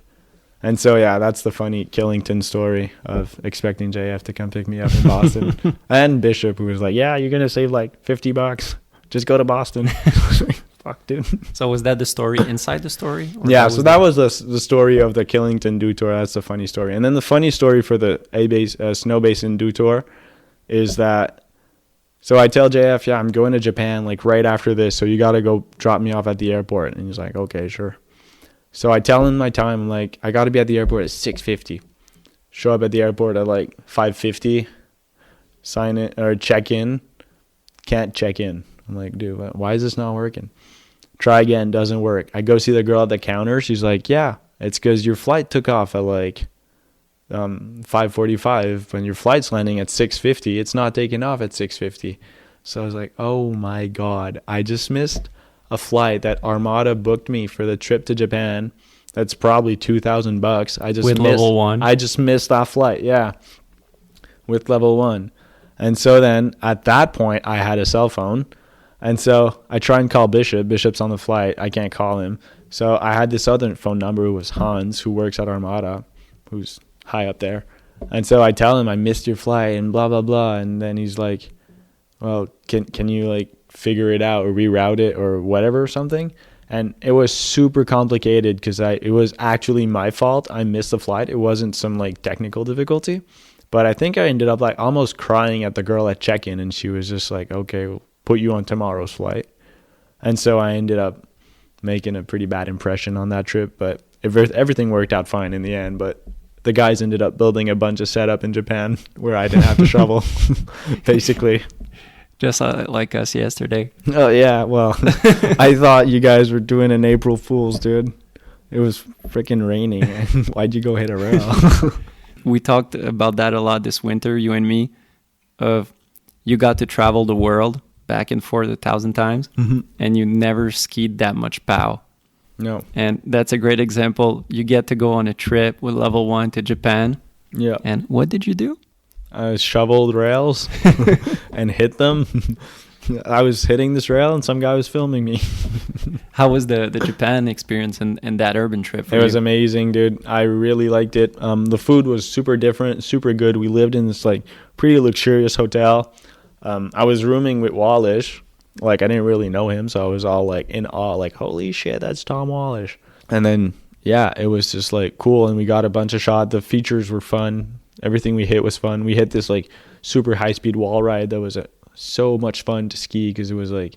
And so, yeah, that's the funny Killington story of expecting JF to come pick me up in Boston. And Bishop, who was like, yeah, you're going to save like $50. Just go to Boston. Fuck, dude. So was that the story inside the story? Yeah, that was the story of the Killington Dutour. That's the funny story. And then the funny story for the Snow Basin Dutour is that, so I tell JF, yeah, I'm going to Japan like right after this, so you got to go drop me off at the airport. And he's like, okay, sure. So I tell him my time. I'm like, I got to be at the airport at 6:50. Show up at the airport at like 5:50. Sign it or check in. Can't check in. I'm like, dude, why is this not working? Try again. Doesn't work. I go see the girl at the counter. She's like, yeah, it's because your flight took off at like 5:45 when your flight's landing at 6:50. It's not taking off at 6:50. So I was like, oh my god, I just missed a flight that Armada booked me for the trip to Japan. That's probably $2,000. I just with missed level 1. I just missed that flight. Yeah, with level 1. And so then at that point I had a cell phone, and so I try and call Bishop. Bishop's on the flight. I can't call him. So I had this other phone number who was Hans, who works at Armada, who's high up there. And so I tell him I missed your flight and blah blah blah, and then he's like, well, can you like figure it out or reroute it or whatever or something. And it was super complicated because it was actually my fault. I missed the flight. It wasn't some like technical difficulty. But I think I ended up like almost crying at the girl at check-in, and she was just like, okay, we'll put you on tomorrow's flight. And so I ended up making a pretty bad impression on that trip, but everything worked out fine in the end. But the guys ended up building a bunch of setup in Japan where I didn't have to shovel, basically. Just like us yesterday. Oh, yeah, well, I thought you guys were doing an April Fool's, dude. It was freaking raining, and why'd you go hit a rail? We talked about that a lot this winter, you and me, of you got to travel the world back and forth 1,000 times, and you never skied that much POW. No. And that's a great example. You get to go on a trip with level 1 to Japan. Yeah. And what did you do? I shoveled rails and hit them. I was hitting this rail and some guy was filming me. How was the Japan experience and that urban trip for you? It was amazing, dude. I really liked it. The food was super different, super good. We lived in this like pretty luxurious hotel. I was rooming with Wallish. Like, I didn't really know him, so I was all like in awe, like, holy shit, that's Tom Wallish. And then, yeah, it was just like cool, and we got a bunch of shots. The features were fun. Everything we hit was fun. We hit this like super high-speed wall ride that was so much fun to ski because it was like,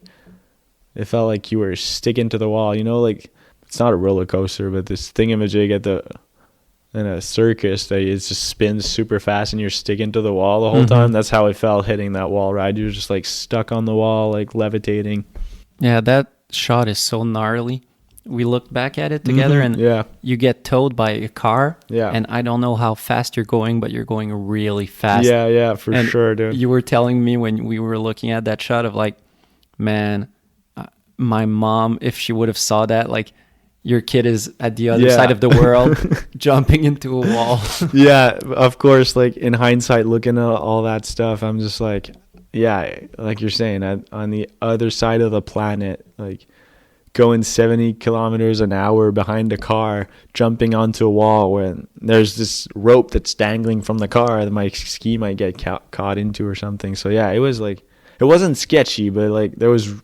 it felt like you were sticking to the wall, you know, like it's not a roller coaster, but this thingamajig in a circus that it just spins super fast and you're sticking to the wall the whole time. That's how it felt hitting that wall ride. You're just like stuck on the wall, like levitating. Yeah, that shot is so gnarly. We looked back at it together, and you get towed by a car. Yeah. And I don't know how fast you're going, but you're going really fast. Yeah, for sure, dude. You were telling me when we were looking at that shot of like, man, my mom, if she would have saw that, like, your kid is at the other side of the world jumping into a wall. Yeah, of course, like in hindsight, looking at all that stuff, I'm just like, yeah, like you're saying, on the other side of the planet, like, going 70 kilometers an hour behind a car, jumping onto a wall when there's this rope that's dangling from the car that my ski might get caught into or something. So yeah, it was like, it wasn't sketchy, but like there was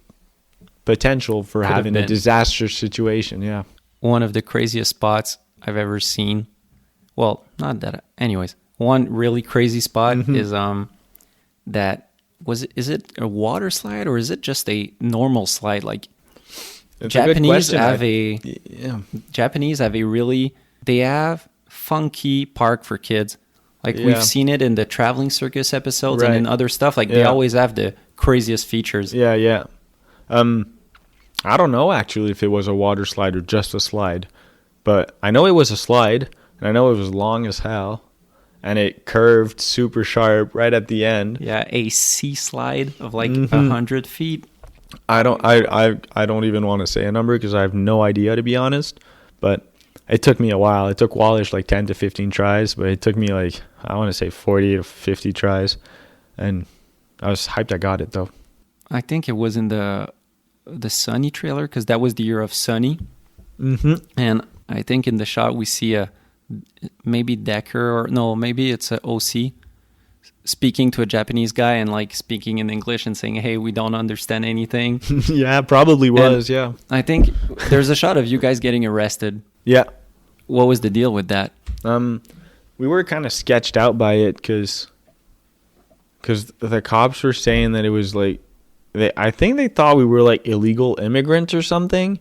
potential for having a disastrous situation. Yeah. One of the craziest spots I've ever seen. Well, not that. Anyways, one really crazy spot is is it a water slide or is it just a normal slide? Like, Japanese have they have funky park for kids. Like we've seen it in the traveling circus episodes and in other stuff. Like they always have the craziest features. Yeah. I don't know actually if it was a water slide or just a slide, but I know it was a slide and I know it was long as hell and it curved super sharp right at the end. Yeah, a sea slide of like 100 feet. I don't even want to say a number because I have no idea, to be honest, but it took me a while. It took Wallish like 10 to 15 tries, but it took me like, I want to say 40 to 50 tries, and I was hyped I got it though. I think it was in the Sunny trailer because that was the year of Sunny. And I think in the shot we see maybe Decker or no, maybe it's a OC speaking to a Japanese guy and like speaking in English and saying, hey, we don't understand anything. Yeah, probably was. And yeah, I think there's a shot of you guys getting arrested. Yeah. What was the deal with that? We were kind of sketched out by it because the cops were saying that it was like, I think they thought we were like illegal immigrants or something,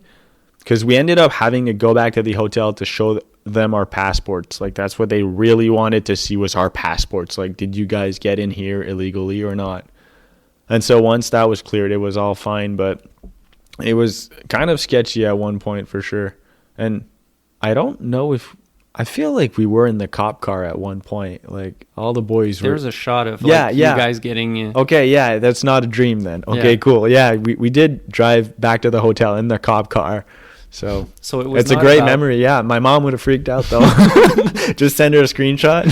because we ended up having to go back to the hotel to show them our passports. Like that's what they really wanted to see was our passports. Like, did you guys get in here illegally or not? And so once that was cleared, it was all fine, but it was kind of sketchy at one point for sure. And I don't know if, I feel like we were in the cop car at one point. Like all the boys were. There's a shot of like you guys getting. Okay, yeah, that's not a dream then. Okay, cool. Yeah, we did drive back to the hotel in the cop car. So it was. It's a great memory. Yeah, my mom would have freaked out though. Just send her a screenshot.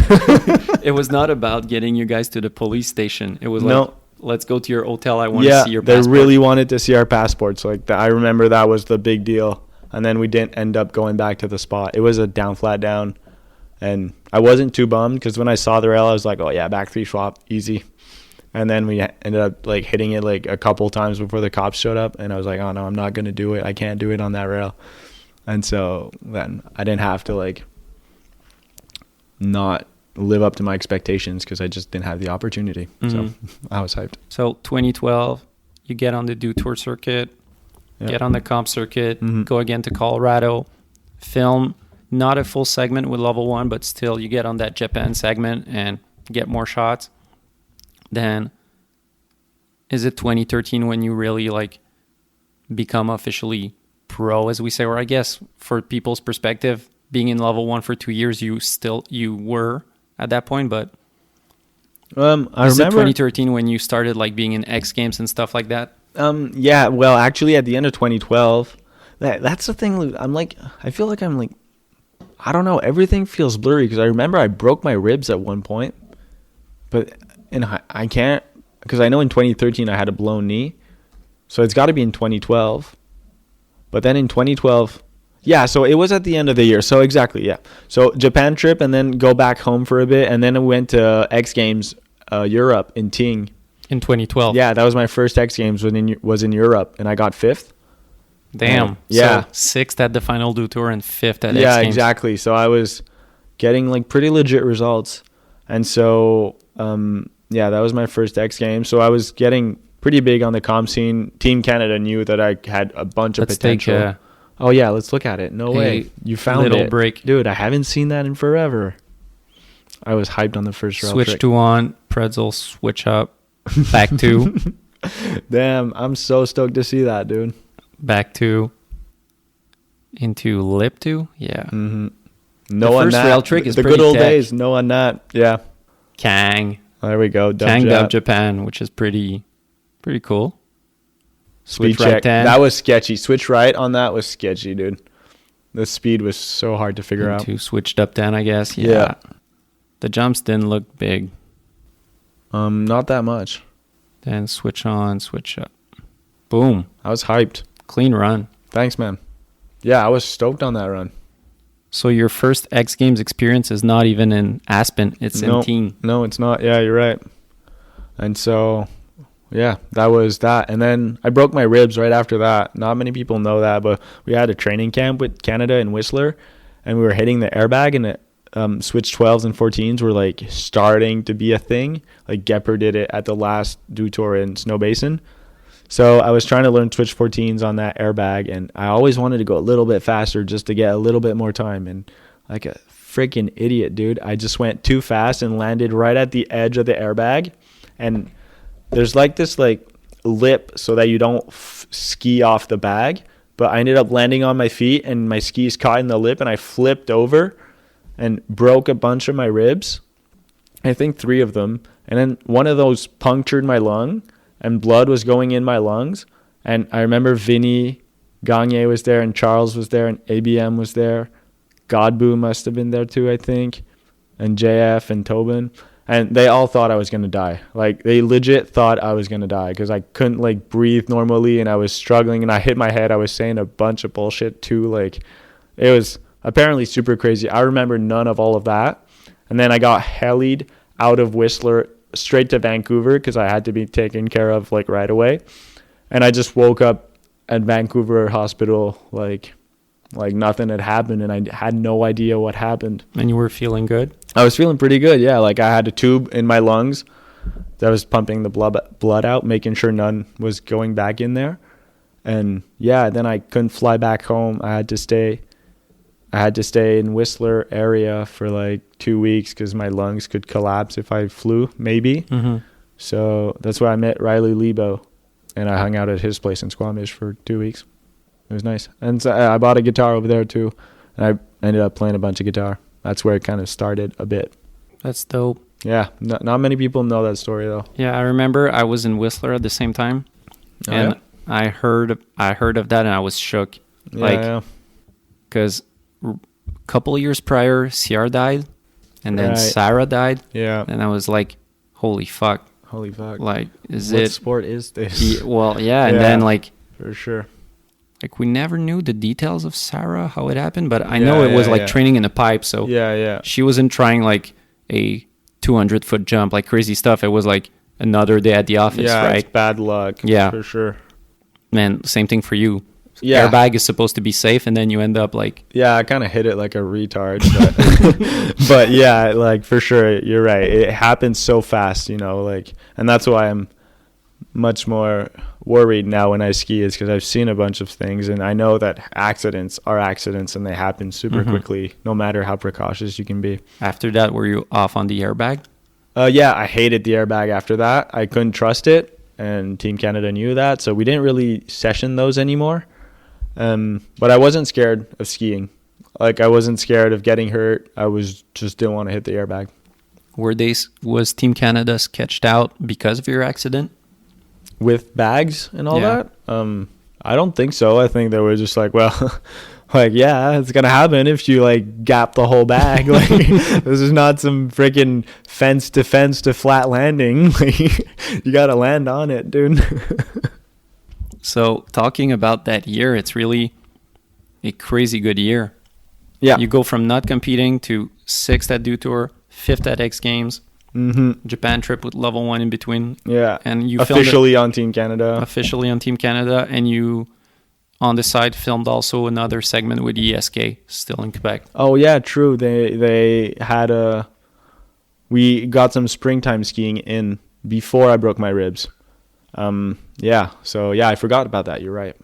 It was not about getting you guys to the police station. It was like, let's go to your hotel. I want to see your passport. They really wanted to see our passports. Like I remember that was the big deal. And then we didn't end up going back to the spot. It was a down, flat down. And I wasn't too bummed because when I saw the rail, I was like, oh yeah, back 3 swap, easy. And then we ended up like hitting it like a couple times before the cops showed up. And I was like, oh no, I'm not going to do it. I can't do it on that rail. And so then I didn't have to like not live up to my expectations because I just didn't have the opportunity. So I was hyped. So 2012, you get on the Do Tour circuit, get on the comp circuit, go again to Colorado, film not a full segment with level 1, but still you get on that Japan segment and get more shots. Then is it 2013 when you really like become officially pro, as we say, or I guess for people's perspective, being in level 1 for 2 years, you were at that point, but I is it remember 2013 when you started like being in X Games and stuff like that? Yeah, well, actually at the end of 2012, that's the thing. I feel like I'm like, I don't know, everything feels blurry because I remember I broke my ribs at one point, but I can't, because I know in 2013 I had a blown knee, so it's got to be in 2012. But then in 2012, yeah, so it was at the end of the year. So exactly, yeah. So Japan trip and then go back home for a bit, and then I went to X Games Europe in Ting. In 2012. Yeah, that was my first X Games was in Europe, and I got 5th. Damn. Yeah. So 6th at the final Do Tour and 5th at X Games. Yeah, exactly. So I was getting like pretty legit results. And so, yeah, that was my first X Games. So I was getting pretty big on the comp scene. Team Canada knew that I had a bunch of potential. Oh, yeah, let's look at it. No way. You found little it. Break. Dude, I haven't seen that in forever. I was hyped on the first rail Switch trick. to on, pretzel, switch up, back to. Damn, I'm so stoked to see that, dude. Back to, into lip to, yeah. Mm-hmm. The first rail trick is the pretty good old tech. days. No on that. Yeah. Kang. There we go. Kang Dub Japan, which is pretty cool. Speed Switch right check. 10. That was sketchy. Switch right on that was sketchy, dude. The speed was so hard to figure out. Into switched up 10, I guess. Yeah. The jumps didn't look big. Not that much. Then switch on, switch up. Boom. I was hyped. Clean run. Thanks, man. Yeah, I was stoked on that run. So your first X Games experience is not even in Aspen. It's in Teen. No, it's not. Yeah, you're right. And so, yeah, that was that. And then I broke my ribs right after that. Not many people know that, but we had a training camp with Canada in Whistler, and we were hitting the airbag, and switch 12s and 14s were like starting to be a thing. Like Gepper did it at the last Do Tour in Snow Basin. So I was trying to learn switch 14s on that airbag, and I always wanted to go a little bit faster just to get a little bit more time. And like a freaking idiot, dude, I just went too fast and landed right at the edge of the airbag. And there's like this like lip so that you don't ski off the bag, but I ended up landing on my feet and my skis caught in the lip, and I flipped over and broke a bunch of my ribs. I think 3 of them. And then one of those punctured my lung, and blood was going in my lungs. And I remember Vinny Gagne was there, and Charles was there, and ABM was there. Godbout must have been there too, I think. And JF and Tobin. And they all thought I was going to die. Like, they legit thought I was going to die because I couldn't, like, breathe normally, and I was struggling, and I hit my head. I was saying a bunch of bullshit too. Like, it was apparently super crazy. I remember none of all of that. And then I got helied out of Whistler straight to Vancouver because I had to be taken care of like right away. And I just woke up at Vancouver hospital like nothing had happened, and I had no idea what happened. And you were feeling good? I was feeling pretty good, yeah. Like I had a tube in my lungs that was pumping the blood out, making sure none was going back in there. And yeah, then I couldn't fly back home. I had to stay in Whistler area for like 2 weeks because my lungs could collapse if I flew, maybe. Mm-hmm. So that's where I met Riley Lebo, and I hung out at his place in Squamish for 2 weeks. It was nice. And so I bought a guitar over there too, and I ended up playing a bunch of guitar. That's where it kind of started a bit. That's dope. Yeah, not many people know that story though. Yeah, I remember I was in Whistler at the same time, and I heard of that, and I was shook. Because a couple of years prior, CR died, and then Sarah died. Yeah. And I was like, holy fuck. Like, what sport is this? And then like... For sure. Like, we never knew the details of Sarah, how it happened, but I know it was like training in a pipe, so... She wasn't trying like a 200-foot jump, like crazy stuff. It was like another day at the office, yeah, right? it's bad luck. Yeah. For sure. Man, same thing for you. Yeah. Airbag is supposed to be safe, and then you end up like... Yeah, I kind of hit it like a retard. But, but yeah, like for sure, you're right. It happens so fast, you know, like, and that's why I'm much more worried now when I ski, is because I've seen a bunch of things, and I know that accidents are accidents and they happen super quickly, no matter how precautious you can be. After that, were you off on the airbag? Yeah, I hated the airbag after that. I couldn't trust it, and Team Canada knew that, so we didn't really session those anymore. But I wasn't scared of skiing. Like, I wasn't scared of getting hurt. I just didn't want to hit the airbag. Was Team Canada sketched out because of your accident? With bags and all that? I don't think so. I think they were just like, well, like, yeah, it's going to happen if you, like, gap the whole bag. Like, this is not some freaking fence to flat landing. You got to land on it, dude. So, talking about that year, it's really a crazy good year. Yeah. You go from not competing to 6th at Do Tour, 5th at X Games, Japan trip with level 1 in between. Yeah. And you officially on Team Canada. Officially on Team Canada. And you, on the side, filmed also another segment with ESK, still in Quebec. Oh, yeah, true. They had we got some springtime skiing in before I broke my ribs. I forgot about that. You're right.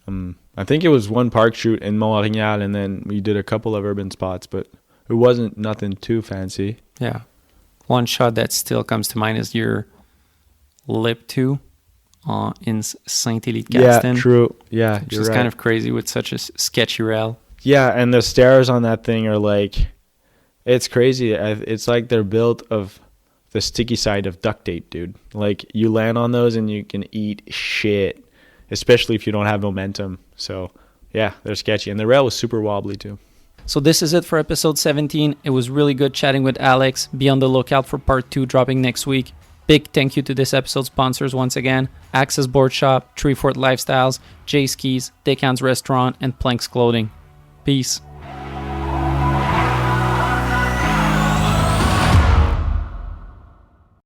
I think it was one park shoot in Montreal, and then we did a couple of urban spots, but it wasn't nothing too fancy. Yeah. One shot that still comes to mind is your lip 2 in Saint-Élie-de-Castin. Yeah, true. Yeah, which is right. kind of crazy with such a sketchy rail. Yeah, and the stairs on that thing are like, it's crazy. It's like they're built of the sticky side of duct tape, dude. Like, you land on those and you can eat shit, especially if you don't have momentum. So yeah, they're sketchy, and the rail was super wobbly too. So this is it for episode 17. It was really good chatting with Alex. Be on the lookout for part 2 dropping next week. Big thank you to this episode's sponsors once again: Access Board Shop, Treefort Lifestyles, J Skis, Decan's Restaurant, and Planks Clothing. Peace.